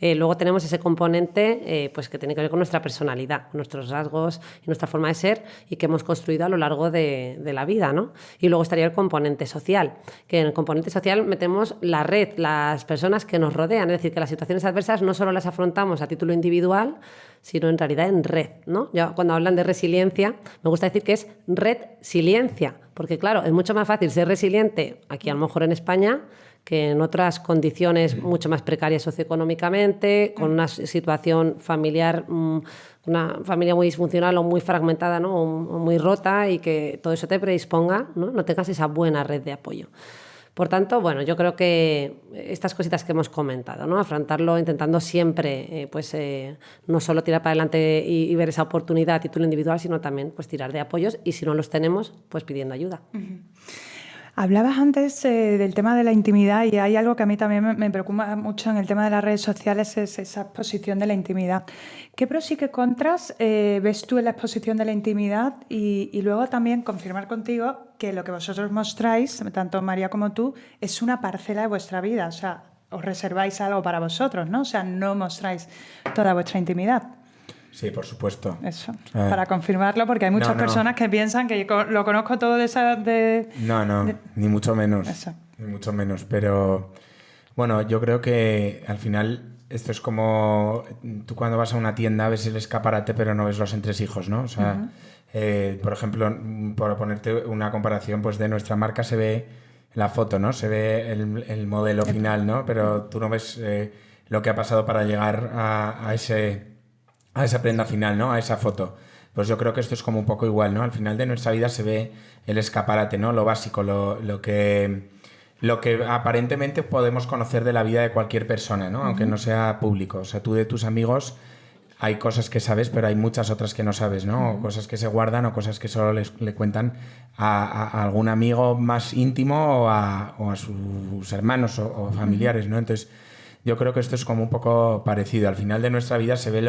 Luego tenemos ese componente pues que tiene que ver con nuestra personalidad, con nuestros rasgos y nuestra forma de ser y que hemos construido a lo largo de la vida, ¿no? Y luego estaría el componente social, que en el componente social metemos la red, las personas que nos rodean, es decir, que las situaciones adversas no solo las afrontamos a título individual, sino en realidad en red, ¿no? Ya cuando hablan de resiliencia, me gusta decir que es red-siliencia, porque claro, es mucho más fácil ser resiliente aquí a lo mejor en España que en otras condiciones mucho más precarias socioeconómicamente, con una situación familiar, una familia muy disfuncional o muy fragmentada, ¿no?, o muy rota, y que todo eso te predisponga, ¿no?, tengas esa buena red de apoyo. Por tanto, bueno, yo creo que estas cositas que hemos comentado, ¿no?, afrontarlo intentando siempre no solo tirar para adelante y ver esa oportunidad a título individual, sino también pues tirar de apoyos, y si no los tenemos, pues pidiendo ayuda. Uh-huh. Hablabas antes del tema de la intimidad, y hay algo que a mí también me preocupa mucho en el tema de las redes sociales, es esa exposición de la intimidad. ¿Qué pros y qué contras ves tú en la exposición de la intimidad? Y luego también confirmar contigo que lo que vosotros mostráis, tanto María como tú, es una parcela de vuestra vida. O sea, os reserváis algo para vosotros, ¿no? O sea, no mostráis toda vuestra intimidad. Sí, por supuesto. Eso, para confirmarlo, porque hay muchas personas que piensan que lo conozco todo de esa... Ni mucho menos. Eso. Ni mucho menos, pero bueno, yo creo que al final esto es como tú cuando vas a una tienda ves el escaparate pero no ves los entresijos, ¿no? O sea, por ejemplo, por ponerte una comparación, pues de nuestra marca se ve la foto, ¿no? Se ve el modelo final, ¿no? Pero tú no ves lo que ha pasado para llegar a esa prenda final, ¿no? A esa foto. Pues yo creo que esto es como un poco igual, ¿no? Al final de nuestra vida se ve el escaparate, ¿no? Lo básico, lo que aparentemente podemos conocer de la vida de cualquier persona, ¿no? Aunque no sea público. O sea, tú de tus amigos hay cosas que sabes, pero hay muchas otras que no sabes, ¿no? O cosas que se guardan, o cosas que solo le cuentan a algún amigo más íntimo o a sus hermanos o familiares, ¿no? Entonces, yo creo que esto es como un poco parecido. Al final de nuestra vida se ve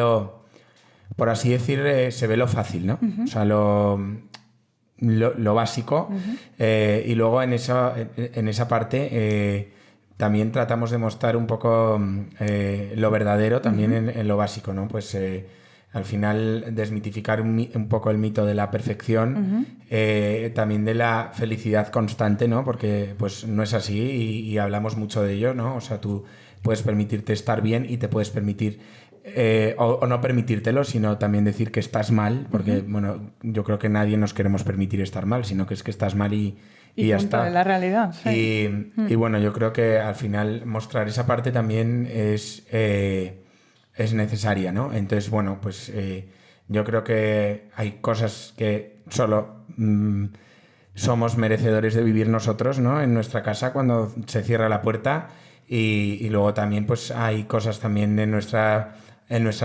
por así decir, se ve lo fácil, ¿no? O sea, lo básico. Y luego en esa parte también tratamos de mostrar un poco lo verdadero también en lo básico, ¿no? Pues al final desmitificar un poco el mito de la perfección, también de la felicidad constante, ¿no? Porque pues no es así y hablamos mucho de ello, ¿no? O sea, tú puedes permitirte estar bien y te puedes permitir o no permitírtelo, sino también decir que estás mal, porque bueno, yo creo que nadie nos queremos permitir estar mal, sino que es que estás mal y ya está. Es la realidad. Sí. Y bueno, yo creo que al final mostrar esa parte también es necesaria, ¿no? Entonces, bueno, pues yo creo que hay cosas que solo somos merecedores de vivir nosotros, ¿no? En nuestra casa cuando se cierra la puerta, y luego también pues hay cosas también en nuestra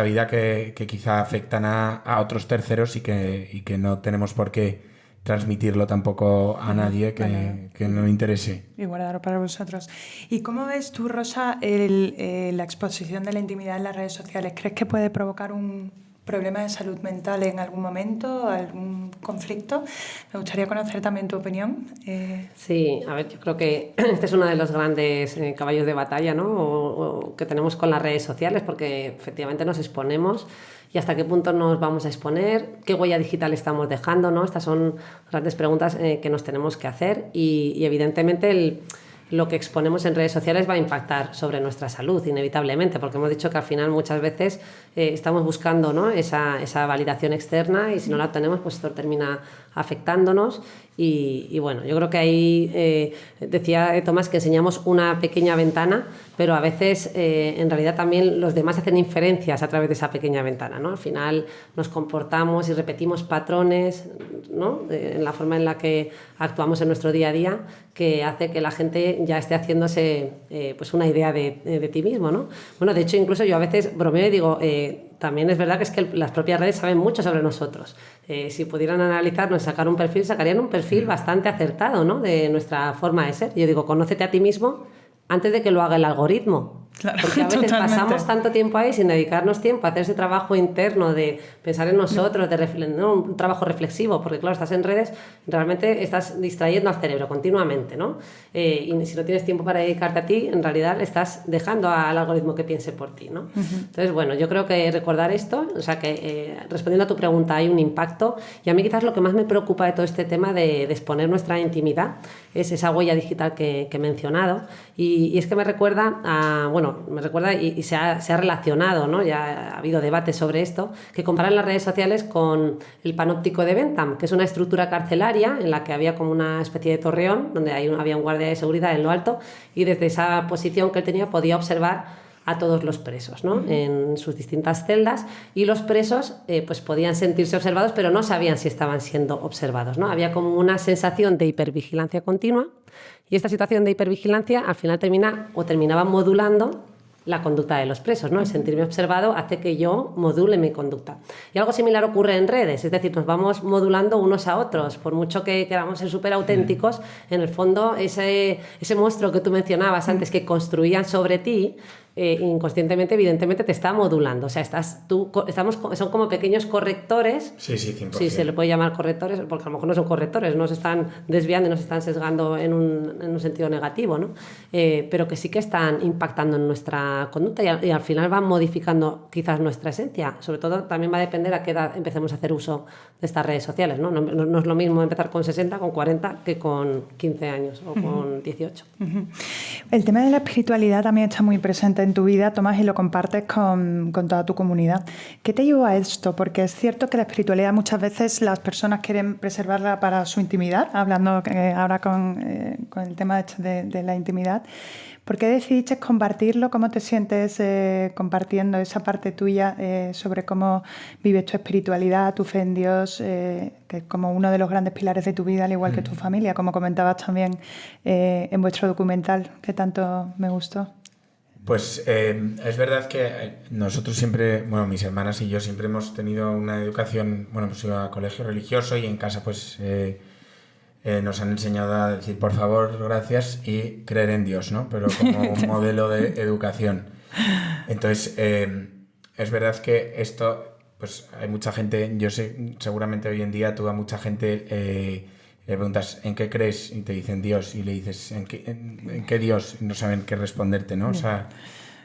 vida que quizá afectan a otros terceros y que no tenemos por qué transmitirlo tampoco a nadie que no le interese. Y guardarlo para vosotros. ¿Y cómo ves tú, Rosa, la exposición de la intimidad en las redes sociales? ¿Crees que puede provocar un problema de salud mental en algún momento, algún conflicto? Me gustaría conocer también tu opinión. Sí, a ver, yo creo que este es uno de los grandes caballos de batalla, ¿no? O que tenemos con las redes sociales, porque efectivamente nos exponemos. ¿Y hasta qué punto nos vamos a exponer? ¿Qué huella digital estamos dejando, ¿no? Estas son grandes preguntas que nos tenemos que hacer, y evidentemente lo que exponemos en redes sociales va a impactar sobre nuestra salud, inevitablemente, porque hemos dicho que al final muchas veces estamos buscando, ¿no?, esa validación externa, y si no la tenemos, pues esto termina afectándonos. Y bueno, yo creo que ahí decía Tomás que enseñamos una pequeña ventana, pero a veces en realidad también los demás hacen inferencias a través de esa pequeña ventana, ¿no? Al final nos comportamos y repetimos patrones, ¿no?, en la forma en la que actuamos en nuestro día a día, que hace que la gente ya esté haciéndose pues una idea de ti mismo, ¿no? Bueno, de hecho, incluso yo a veces bromeo y digo, también es verdad que es que las propias redes saben mucho sobre nosotros. Si pudieran analizarnos y sacar un perfil, sacarían un perfil bastante acertado, ¿no?, de nuestra forma de ser. Yo digo, conócete a ti mismo antes de que lo haga el algoritmo. Claro, porque a veces totalmente. pasamos tanto tiempo ahí sin dedicarnos tiempo a hacer ese trabajo interno de pensar en nosotros, ¿no? Un trabajo reflexivo, porque claro, estás en redes, realmente estás distrayendo al cerebro continuamente, ¿no? Y si no tienes tiempo para dedicarte a ti, en realidad estás dejando al algoritmo que piense por ti, ¿no? Entonces, bueno, yo creo que recordar esto, o sea, que respondiendo a tu pregunta, hay un impacto, y a mí quizás lo que más me preocupa de todo este tema de exponer nuestra intimidad es esa huella digital que he mencionado, y es que me recuerda a, bueno, y se ha relacionado, ¿no? Ya ha habido debates sobre esto, que comparan las redes sociales con el panóptico de Bentham, que es una estructura carcelaria en la que había como una especie de torreón, donde había un guardia de seguridad en lo alto, y desde esa posición que él tenía podía observar a todos los presos, ¿no? En sus distintas celdas, y los presos pues podían sentirse observados, pero no sabían si estaban siendo observados, ¿no? Había como una sensación de hipervigilancia continua, y esta situación de hipervigilancia al final terminaba modulando la conducta de los presos, ¿no? El sentirme observado hace que yo module mi conducta. Y algo similar ocurre en redes, es decir, nos vamos modulando unos a otros, por mucho que queramos ser súper auténticos, en el fondo ese monstruo que tú mencionabas antes que construían sobre ti, inconscientemente, evidentemente, te está modulando. O sea, son como pequeños correctores. Sí, 100%. Sí, se le puede llamar correctores, porque a lo mejor no son correctores, no se están desviando y no se están sesgando en un sentido negativo, ¿no? Pero que sí que están impactando en nuestra conducta y al final van modificando quizás nuestra esencia. Sobre todo, también va a depender a qué edad empecemos a hacer uso de estas redes sociales, ¿no? No es lo mismo empezar con 60, con 40, que con 15 años o con 18. El tema de la espiritualidad también está muy presente en tu vida, Tomás, y lo compartes con toda tu comunidad. ¿Qué te llevó a esto? Porque es cierto que la espiritualidad muchas veces las personas quieren preservarla para su intimidad, hablando ahora con el tema de la intimidad. ¿Por qué decidiste compartirlo? ¿Cómo te sientes compartiendo esa parte tuya sobre cómo vives tu espiritualidad, tu fe en Dios, que es como uno de los grandes pilares de tu vida, al igual que tu familia, como comentabas también en vuestro documental, que tanto me gustó? Pues es verdad que nosotros siempre, bueno, mis hermanas y yo siempre hemos tenido una educación, bueno, pues iba a colegio religioso y en casa pues nos han enseñado a decir por favor, gracias y creer en Dios, ¿no? Pero como un modelo de educación. Entonces, es verdad que esto, pues hay mucha gente, yo sé, seguramente hoy en día tú a mucha gente le preguntas ¿en qué crees? Y te dicen Dios, y le dices ¿en qué Dios? Y no saben qué responderte, ¿no? O sea,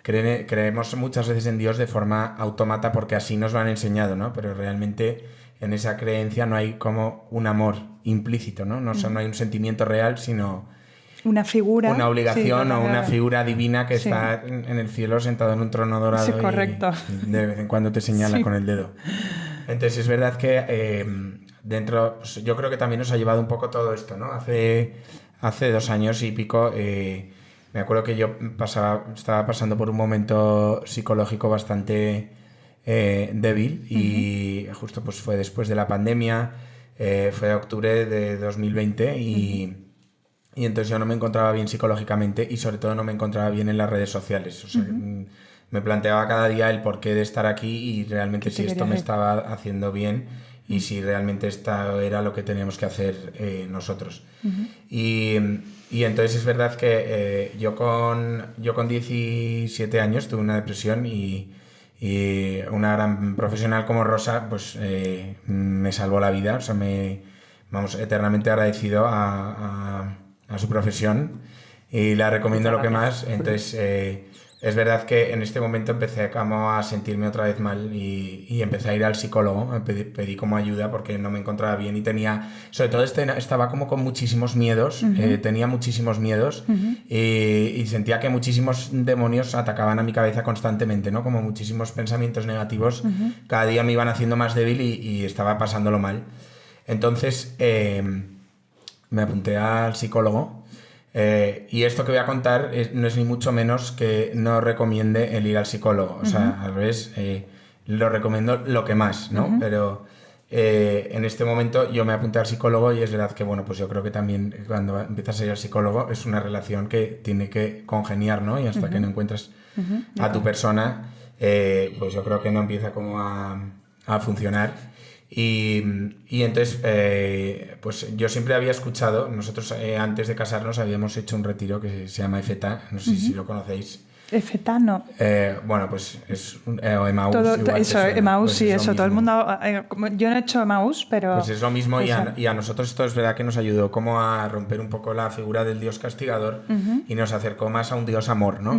creemos muchas veces en Dios de forma autómata porque así nos lo han enseñado, ¿no? Pero realmente en esa creencia no hay como un amor implícito, ¿no? No, o sea, no hay un sentimiento real, sino una figura, una obligación o una figura divina que está en el cielo sentado en un trono dorado, sí, correcto. Y de vez en cuando te señala con el dedo. Entonces es verdad que dentro, pues yo creo que también nos ha llevado un poco todo esto, ¿no? Hace 2 años y pico me acuerdo que yo estaba pasando por un momento psicológico bastante débil y justo pues fue después de la pandemia, fue octubre de 2020 y entonces yo no me encontraba bien psicológicamente y sobre todo no me encontraba bien en las redes sociales. O sea, me planteaba cada día el porqué de estar aquí y realmente si esto me estaba haciendo bien y si realmente esto era lo que teníamos que hacer nosotros. Y entonces es verdad que yo con 17 años tuve una depresión y una gran profesional como Rosa pues me salvó la vida. O sea, eternamente agradecido a su profesión y la recomiendo lo que más. Entonces es verdad que en este momento empecé como a sentirme otra vez mal y empecé a ir al psicólogo, pedí como ayuda porque no me encontraba bien y tenía, sobre todo estaba como con muchísimos miedos, tenía muchísimos miedos y sentía que muchísimos demonios atacaban a mi cabeza constantemente, ¿no? Como muchísimos pensamientos negativos, cada día me iban haciendo más débil y estaba pasándolo mal. Entonces me apunté al psicólogo. Y esto que voy a contar no es ni mucho menos que no recomiende el ir al psicólogo. O sea, al revés, lo recomiendo lo que más, ¿no? Pero en este momento yo me apunté al psicólogo y es verdad que, bueno, pues yo creo que también cuando empiezas a ir al psicólogo es una relación que tiene que congeniar, ¿no? Y hasta que no encuentras a tu persona, pues yo creo que no empieza como a funcionar. Y entonces, pues yo siempre había escuchado, nosotros antes de casarnos habíamos hecho un retiro que se llama EFETA, no sé si lo conocéis. Efetano. Bueno, pues es o Emaús. Todo, igual eso, te suena. Emaús, Pues sí, es lo eso. Todo el mismo. mundo. Yo no he hecho Emaús, pero. Pues es lo mismo eso. y a nosotros esto es verdad que nos ayudó como a romper un poco la figura del Dios castigador y nos acercó más a un Dios amor, ¿no?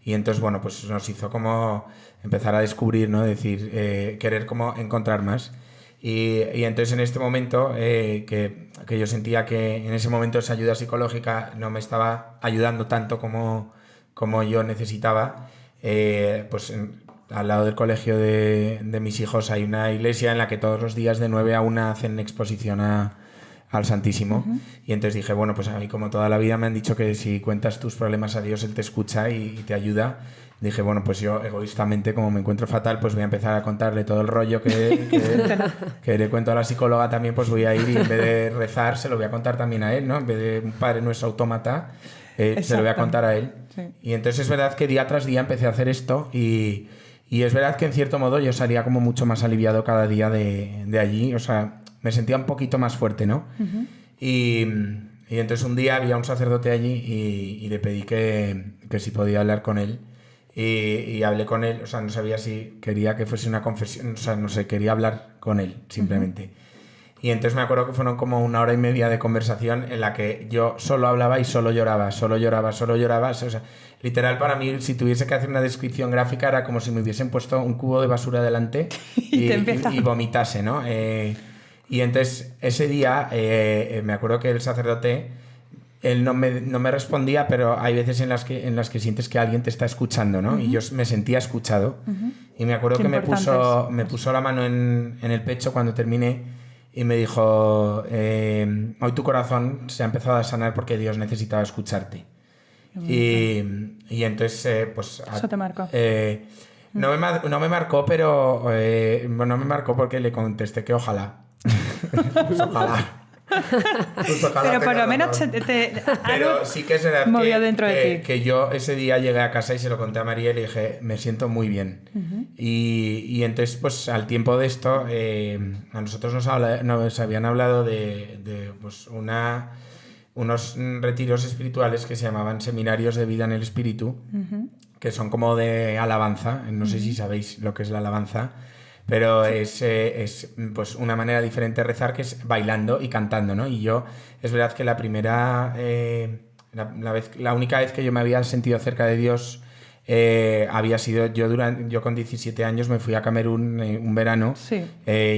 Y entonces, bueno, pues nos hizo como empezar a descubrir, ¿no? Decir, querer como encontrar más. Y entonces en este momento que yo sentía que en ese momento esa ayuda psicológica no me estaba ayudando tanto como yo necesitaba, pues al lado del colegio de mis hijos hay una iglesia en la que todos los días de 9 a 1 hacen exposición al Santísimo. Y entonces dije, bueno, pues a mí como toda la vida me han dicho que si cuentas tus problemas a Dios, Él te escucha y te ayuda. Dije, bueno, pues yo egoístamente, como me encuentro fatal, pues voy a empezar a contarle todo el rollo que le cuento a la psicóloga también, pues voy a ir y en vez de rezar se lo voy a contar también a él, ¿no? En vez de un Padre Nuestro autómata, se lo voy a contar a él. Sí. Y entonces es verdad que día tras día empecé a hacer esto y es verdad que en cierto modo yo salía como mucho más aliviado cada día de allí, o sea, me sentía un poquito más fuerte, ¿no? Y entonces un día había un sacerdote allí y le pedí que si podía hablar con él. Y hablé con él, o sea, no sabía si quería que fuese una confesión, o sea, no sé, quería hablar con él, simplemente. Y entonces me acuerdo que fueron como 1 hora y media de conversación en la que yo solo hablaba y solo lloraba. O sea, literal para mí, si tuviese que hacer una descripción gráfica, era como si me hubiesen puesto un cubo de basura delante y vomitase, ¿no? Y entonces ese día me acuerdo que el sacerdote... Él no me respondía, pero hay veces en las que sientes que alguien te está escuchando, ¿no? Y yo me sentía escuchado. Y me acuerdo que me puso la mano en el pecho cuando terminé y me dijo, hoy tu corazón se ha empezado a sanar porque Dios necesitaba escucharte. Y entonces, pues... Eso te marcó. No me marcó, pero... no me marcó porque le contesté que ojalá. Pues ojalá. Pero por lo menos pero sí que es verdad movió dentro de ti. que yo ese día llegué a casa y se lo conté a María y le dije, me siento muy bien. Y entonces, pues al tiempo de esto, a nosotros nos habían hablado de pues, unos retiros espirituales que se llamaban seminarios de vida en el espíritu, que son como de alabanza. No sé si sabéis lo que es la alabanza. Pero es pues una manera diferente de rezar, que es bailando y cantando, ¿no? Y yo, es verdad que la única vez que yo me había sentido cerca de Dios había sido, yo con 17 años me fui a Camerún un verano, sí.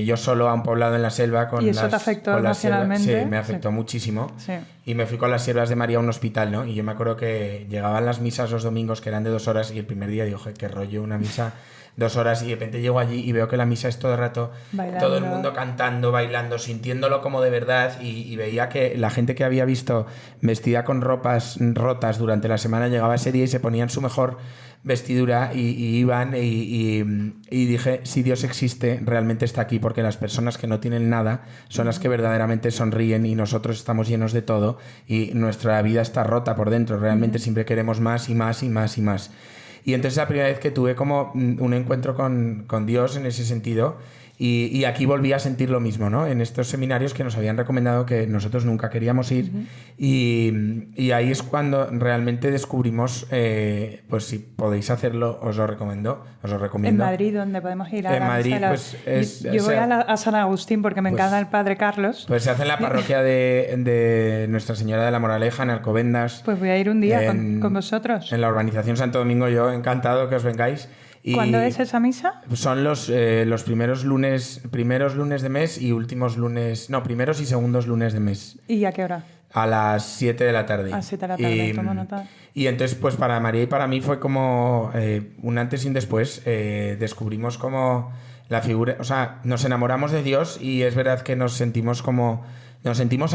Yo solo a un poblado en la selva con ¿Y eso te afectó emocionalmente? Sí, me afectó muchísimo. Sí. Y me fui con las siervas de María a un hospital, ¿no? Y yo me acuerdo que llegaban las misas los domingos, que eran de 2 horas, y el primer día digo, qué rollo, una misa... 2 horas, y de repente llego allí y veo que la misa es todo el rato, bailando. Todo el mundo cantando, bailando, sintiéndolo como de verdad, y veía que la gente que había visto vestida con ropas rotas durante la semana llegaba ese día y se ponían su mejor vestidura y iban y dije, si Dios existe, realmente está aquí, porque las personas que no tienen nada son las que verdaderamente sonríen y nosotros estamos llenos de todo y nuestra vida está rota por dentro, realmente siempre queremos más y más y más y más. Y entonces la primera vez que tuve como un encuentro con Dios en ese sentido, y aquí volví a sentir lo mismo, ¿no? En estos seminarios que nos habían recomendado, que nosotros nunca queríamos ir, y ahí es cuando realmente descubrimos, pues si podéis hacerlo, os lo recomiendo. En Madrid, donde podemos ir a en Madrid, pues yo voy a San Agustín porque me encanta el Padre Carlos. Pues se hace en la parroquia de Nuestra Señora de la Moraleja, en Alcobendas. Pues voy a ir un día con vosotros. En la urbanización Santo Domingo, yo encantado que os vengáis. ¿Cuándo es esa misa? Son los primeros lunes de mes y últimos lunes... No, primeros y segundos lunes de mes. ¿Y a qué hora? A las 7 de la tarde. A las 7 de la tarde, tomo nota. Y entonces, pues para María y para mí fue como un antes y un después. Descubrimos como la figura... O sea, nos enamoramos de Dios y es verdad que nos sentimos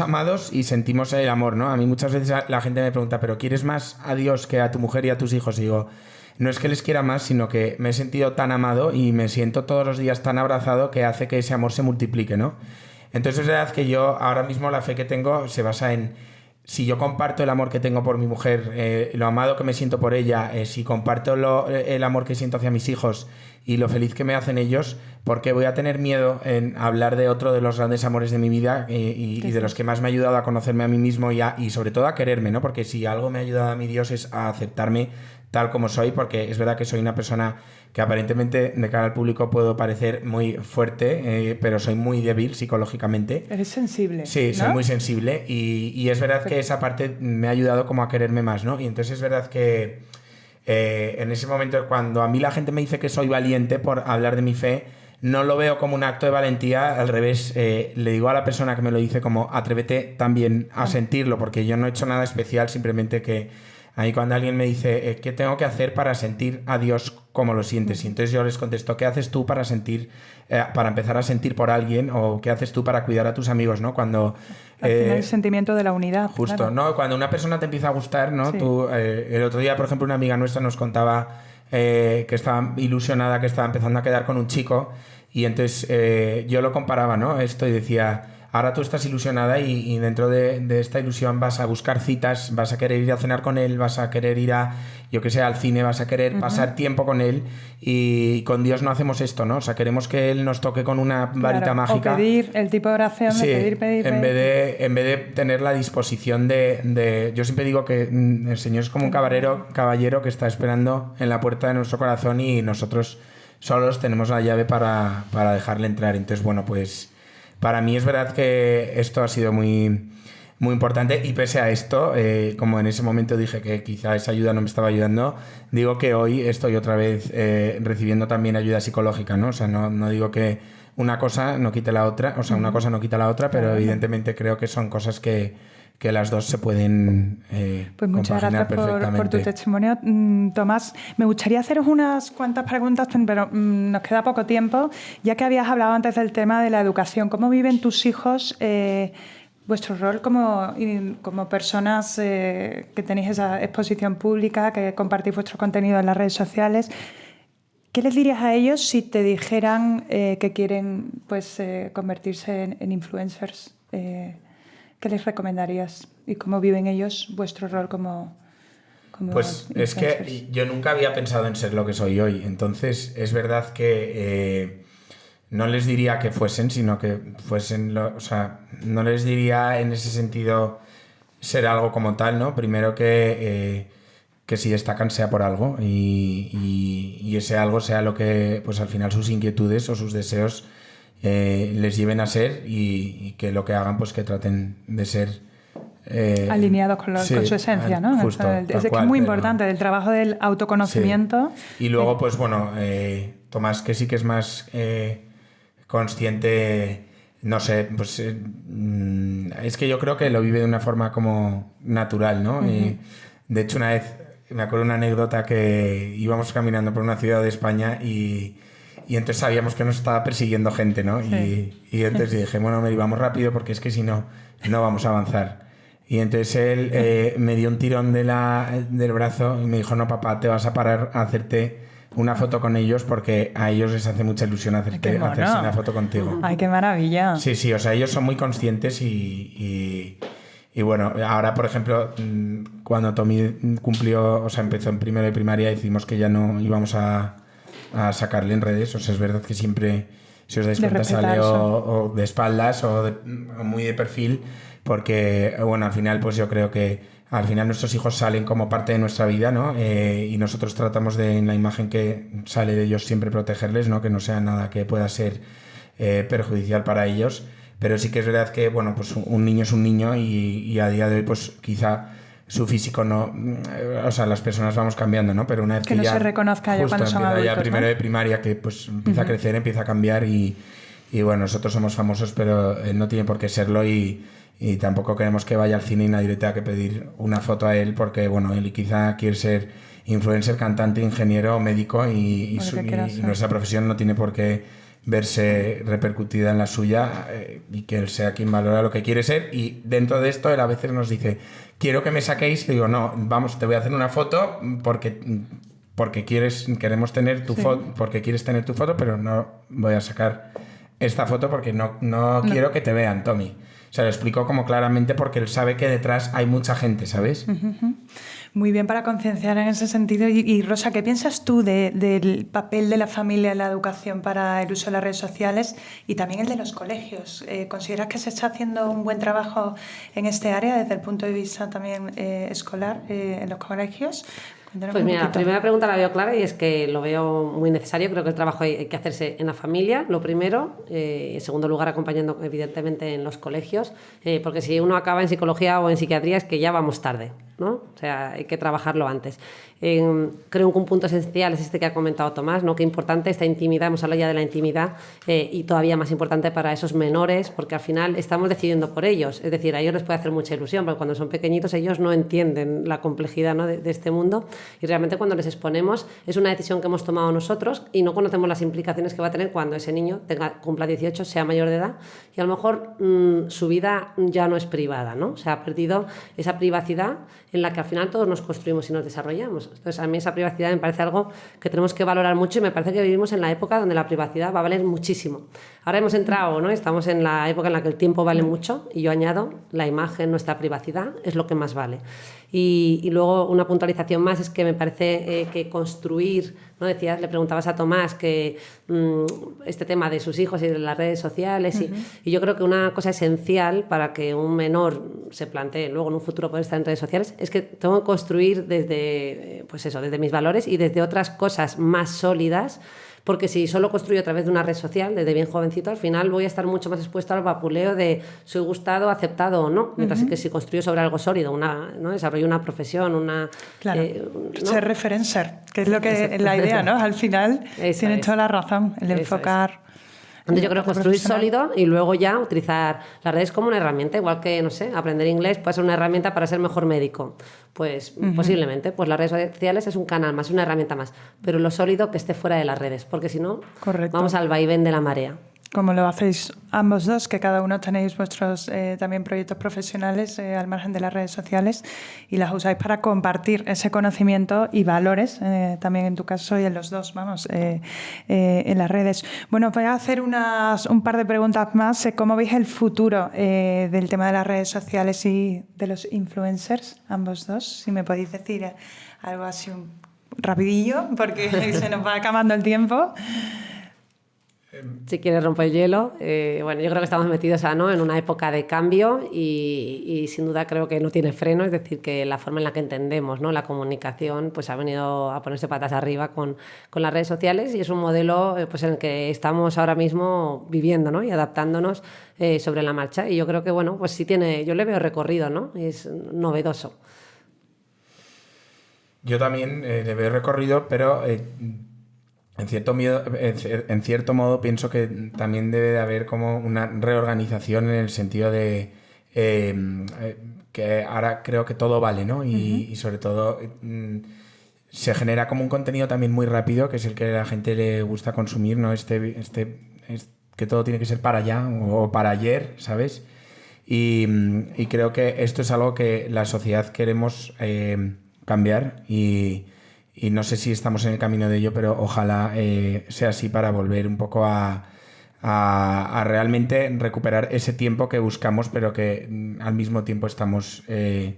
amados y sentimos el amor, ¿no? A mí muchas veces la gente me pregunta, ¿pero quieres más a Dios que a tu mujer y a tus hijos? Y digo... No es que les quiera más, sino que me he sentido tan amado y me siento todos los días tan abrazado que hace que ese amor se multiplique, ¿no? Entonces es verdad que yo ahora mismo la fe que tengo se basa en... Si yo comparto el amor que tengo por mi mujer, lo amado que me siento por ella, si comparto el amor que siento hacia mis hijos y lo feliz que me hacen ellos, porque voy a tener miedo en hablar de otro de los grandes amores de mi vida y de los que más me ha ayudado a conocerme a mí mismo y sobre todo a quererme, ¿no? Porque si algo me ha ayudado a mi Dios es a aceptarme tal como soy, porque es verdad que soy una persona que aparentemente de cara al público puedo parecer muy fuerte, pero soy muy débil psicológicamente. Eres sensible. Sí, ¿no? soy muy sensible y es verdad que esa parte me ha ayudado como a quererme más, ¿no? Y entonces es verdad que en ese momento cuando a mí la gente me dice que soy valiente por hablar de mi fe, no lo veo como un acto de valentía, al revés, le digo a la persona que me lo dice como atrévete también a sentirlo, porque yo no he hecho nada especial, simplemente que ahí cuando alguien me dice ¿qué tengo que hacer para sentir a Dios como lo sientes? Y entonces yo les contesto ¿qué haces tú para sentir, para empezar a sentir por alguien? ¿O qué haces tú para cuidar a tus amigos? ¿No? Cuando al final el sentimiento de la unidad. Justo, claro. ¿no? Cuando una persona te empieza a gustar, ¿no? Sí. Tú, el otro día, por ejemplo, una amiga nuestra nos contaba que estaba ilusionada, que estaba empezando a quedar con un chico y entonces yo lo comparaba, ¿no? Esto y decía, ahora tú estás ilusionada y dentro de esta ilusión vas a buscar citas, vas a querer ir a cenar con él, vas a querer ir a, yo que sé, al cine, vas a querer pasar tiempo con él y con Dios no hacemos esto, ¿no? O sea, queremos que Él nos toque con una varita mágica. O pedir el tipo de oración Sí, de pedir. En vez de tener la disposición de... Yo siempre digo que el Señor es como un caballero que está esperando en la puerta de nuestro corazón y nosotros solos tenemos la llave para dejarle entrar. Entonces, bueno, pues para mí es verdad que esto ha sido muy, muy importante y pese a esto, como en ese momento dije que quizá esa ayuda no me estaba ayudando, digo que hoy estoy otra vez recibiendo también ayuda psicológica, ¿no? O sea, no digo que una cosa no quite la otra, o sea, una cosa no quita la otra, pero evidentemente creo que son cosas que las dos se pueden pues muchas compaginar gracias perfectamente. por tu testimonio, Tomás. Me gustaría haceros unas cuantas preguntas, pero nos queda poco tiempo. Ya que habías hablado antes del tema de la educación, ¿cómo viven tus hijos vuestro rol como personas que tenéis esa exposición pública, que compartís vuestro contenido en las redes sociales? ¿Qué les dirías a ellos si te dijeran que quieren pues, convertirse en influencers? ¿Qué les recomendarías? ¿Y cómo viven ellos vuestro rol como pues es que yo nunca había pensado en ser lo que soy hoy. Entonces es verdad que no les diría que fuesen, sino que fuesen... o sea, no les diría en ese sentido ser algo como tal, ¿no? Primero que si destacan sea por algo y ese algo sea lo que pues al final sus inquietudes o sus deseos les lleven a ser y que lo que hagan pues que traten de ser alineados con su esencia, ¿no? Justo, Es que es muy importante del trabajo del autoconocimiento. Sí. Y luego pues bueno, Tomás que sí que es más consciente, no sé, pues es que yo creo que lo vive de una forma como natural, ¿no? De hecho una vez me acuerdo una anécdota que íbamos caminando por una ciudad de España y entonces sabíamos que nos estaba persiguiendo gente, ¿no? Sí. Y entonces dije, bueno, me íbamos rápido porque es que si no, no vamos a avanzar. Y entonces él me dio un tirón del brazo y me dijo, no, papá, te vas a parar a hacerte una foto con ellos porque a ellos les hace mucha ilusión hacerse una foto contigo. ¡Ay, qué maravilla! Sí, o sea, ellos son muy conscientes y bueno, ahora, por ejemplo, cuando Tommy empezó en primero de primaria, decimos que ya no íbamos a sacarle en redes. O sea, es verdad que siempre, si os dais cuenta, sale o de espaldas o muy de perfil, porque, bueno, al final, pues yo creo que al final nuestros hijos salen como parte de nuestra vida, ¿no? Y nosotros tratamos de, en la imagen que sale de ellos, siempre protegerles, ¿no? Que no sea nada que pueda ser perjudicial para ellos. Pero sí que es verdad que, bueno, pues un niño es un niño y a día de hoy, pues quizá su físico no... O sea, las personas vamos cambiando, ¿no? Pero una vez que no ya... se reconozca ya cuando son adultos, ya primero ¿no? de primaria, que pues empieza a crecer, empieza a cambiar y bueno, nosotros somos famosos, pero él no tiene por qué serlo y tampoco queremos que vaya al cine y nadie le tenga que pedir una foto a él porque, bueno, él quizá quiere ser influencer, cantante, ingeniero o médico y nuestra profesión no tiene por qué verse repercutida en la suya y que él sea quien valora lo que quiere ser. Y dentro de esto él a veces nos dice, quiero que me saquéis, y digo, no, vamos, te voy a hacer una foto porque queremos tener tu foto, porque quieres tener tu foto, pero no voy a sacar esta foto porque no quiero que te vean, Tommy. O sea, lo explico como claramente porque él sabe que detrás hay mucha gente, ¿sabes? Muy bien para concienciar en ese sentido. Y Rosa, ¿qué piensas tú del papel de la familia en la educación para el uso de las redes sociales y también el de los colegios? ¿Consideras que se está haciendo un buen trabajo en este área desde el punto de vista también escolar en los colegios? Pues mira, la primera pregunta la veo clara y es que lo veo muy necesario. Creo que el trabajo hay que hacerse en la familia, lo primero. En segundo lugar, acompañando evidentemente en los colegios, porque si uno acaba en psicología o en psiquiatría es que ya vamos tarde, ¿no? O sea, hay que trabajarlo antes. Creo que un punto esencial es este que ha comentado Tomás, ¿no? Qué importante esta intimidad, hemos hablado ya de la intimidad, y todavía más importante para esos menores, porque al final estamos decidiendo por ellos. Es decir, a ellos les puede hacer mucha ilusión, porque cuando son pequeñitos ellos no entienden la complejidad, ¿no? de este mundo, y realmente cuando les exponemos es una decisión que hemos tomado nosotros y no conocemos las implicaciones que va a tener cuando ese niño cumpla 18, sea mayor de edad, y a lo mejor su vida ya no es privada, ¿no? O sea, ha perdido esa privacidad en la que al final todos nos construimos y nos desarrollamos. Entonces, a mí esa privacidad me parece algo que tenemos que valorar mucho y me parece que vivimos en la época donde la privacidad va a valer muchísimo. Ahora hemos entrado, ¿no? Estamos en la época en la que el tiempo vale mucho y yo añado la imagen, nuestra privacidad es lo que más vale. Y luego una puntualización más es que me parece que construir, ¿no? Decías, le preguntabas a Tomás que este tema de sus hijos y de las redes sociales y yo creo que una cosa esencial para que un menor se plantee luego en un futuro poder estar en redes sociales es que tengo que construir desde, pues eso, desde mis valores y desde otras cosas más sólidas. Porque si solo construyo a través de una red social, desde bien jovencito, al final voy a estar mucho más expuesto al vapuleo de soy gustado, aceptado o no. Mientras que si construyo sobre algo sólido, ¿no? Desarrollo una profesión, Claro, ¿no? Ser referencer, que es lo que es la idea, ¿no? Al final tienes toda la razón, el enfocar... Entonces yo creo que construir sólido y luego ya utilizar las redes como una herramienta, igual que, no sé, aprender inglés puede ser una herramienta para ser mejor médico. Pues posiblemente, pues las redes sociales es un canal más, una herramienta más, pero lo sólido que esté fuera de las redes, porque si no, vamos al vaivén de la marea. Como lo hacéis ambos dos, que cada uno tenéis vuestros también proyectos profesionales al margen de las redes sociales y las usáis para compartir ese conocimiento y valores, también en tu caso y en los dos, en las redes. Bueno, voy a hacer un par de preguntas más. ¿Cómo veis el futuro del tema de las redes sociales y de los influencers, ambos dos? Si me podéis decir algo así rapidillo, porque se nos va acabando el tiempo. Si quieres romper el hielo, bueno, yo creo que estamos metidos ¿no? en una época de cambio y sin duda creo que no tiene freno, es decir, que la forma en la que entendemos, ¿no? La comunicación pues ha venido a ponerse patas arriba con las redes sociales y es un modelo pues en el que estamos ahora mismo viviendo, ¿no? Y adaptándonos sobre la marcha y yo creo que bueno, pues sí yo le veo recorrido, ¿no? Es novedoso. Yo también le veo recorrido, pero... En cierto modo pienso que también debe de haber como una reorganización en el sentido de que ahora creo que todo vale, ¿no? Y sobre todo se genera como un contenido también muy rápido, que es el que a la gente le gusta consumir, ¿no? Que todo tiene que ser para allá o para ayer, ¿sabes? Y creo que esto es algo que la sociedad queremos cambiar y no sé si estamos en el camino de ello, pero ojalá sea así para volver un poco a realmente recuperar ese tiempo que buscamos, pero que al mismo tiempo estamos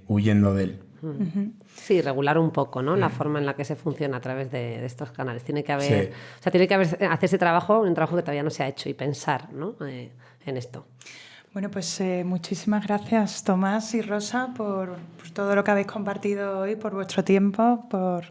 huyendo de él. Sí, regular un poco, ¿no? La forma en la que se funciona a través de estos canales. Tiene que haber, o sea, hacer ese trabajo, un trabajo que todavía no se ha hecho y pensar, ¿no? En esto. Bueno, pues muchísimas gracias Tomás y Rosa por todo lo que habéis compartido hoy, por vuestro tiempo, por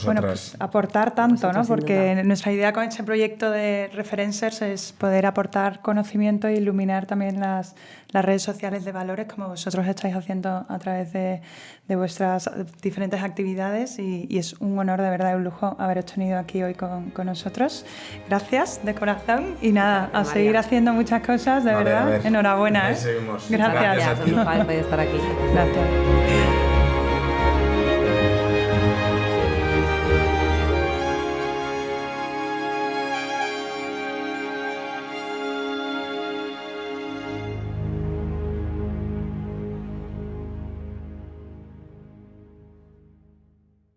pues, aportar tanto, ¿no? Porque nuestra idea con este proyecto de Referencers es poder aportar conocimiento e iluminar también las redes sociales de valores, como vosotros estáis haciendo a través de vuestras diferentes actividades y es un honor, de verdad, un lujo haberos tenido aquí hoy con nosotros. Gracias de corazón y nada, a seguir haciendo muchas cosas, de verdad. Enhorabuena. Seguimos. Gracias. Gracias a ti. Un placer estar aquí. Gracias.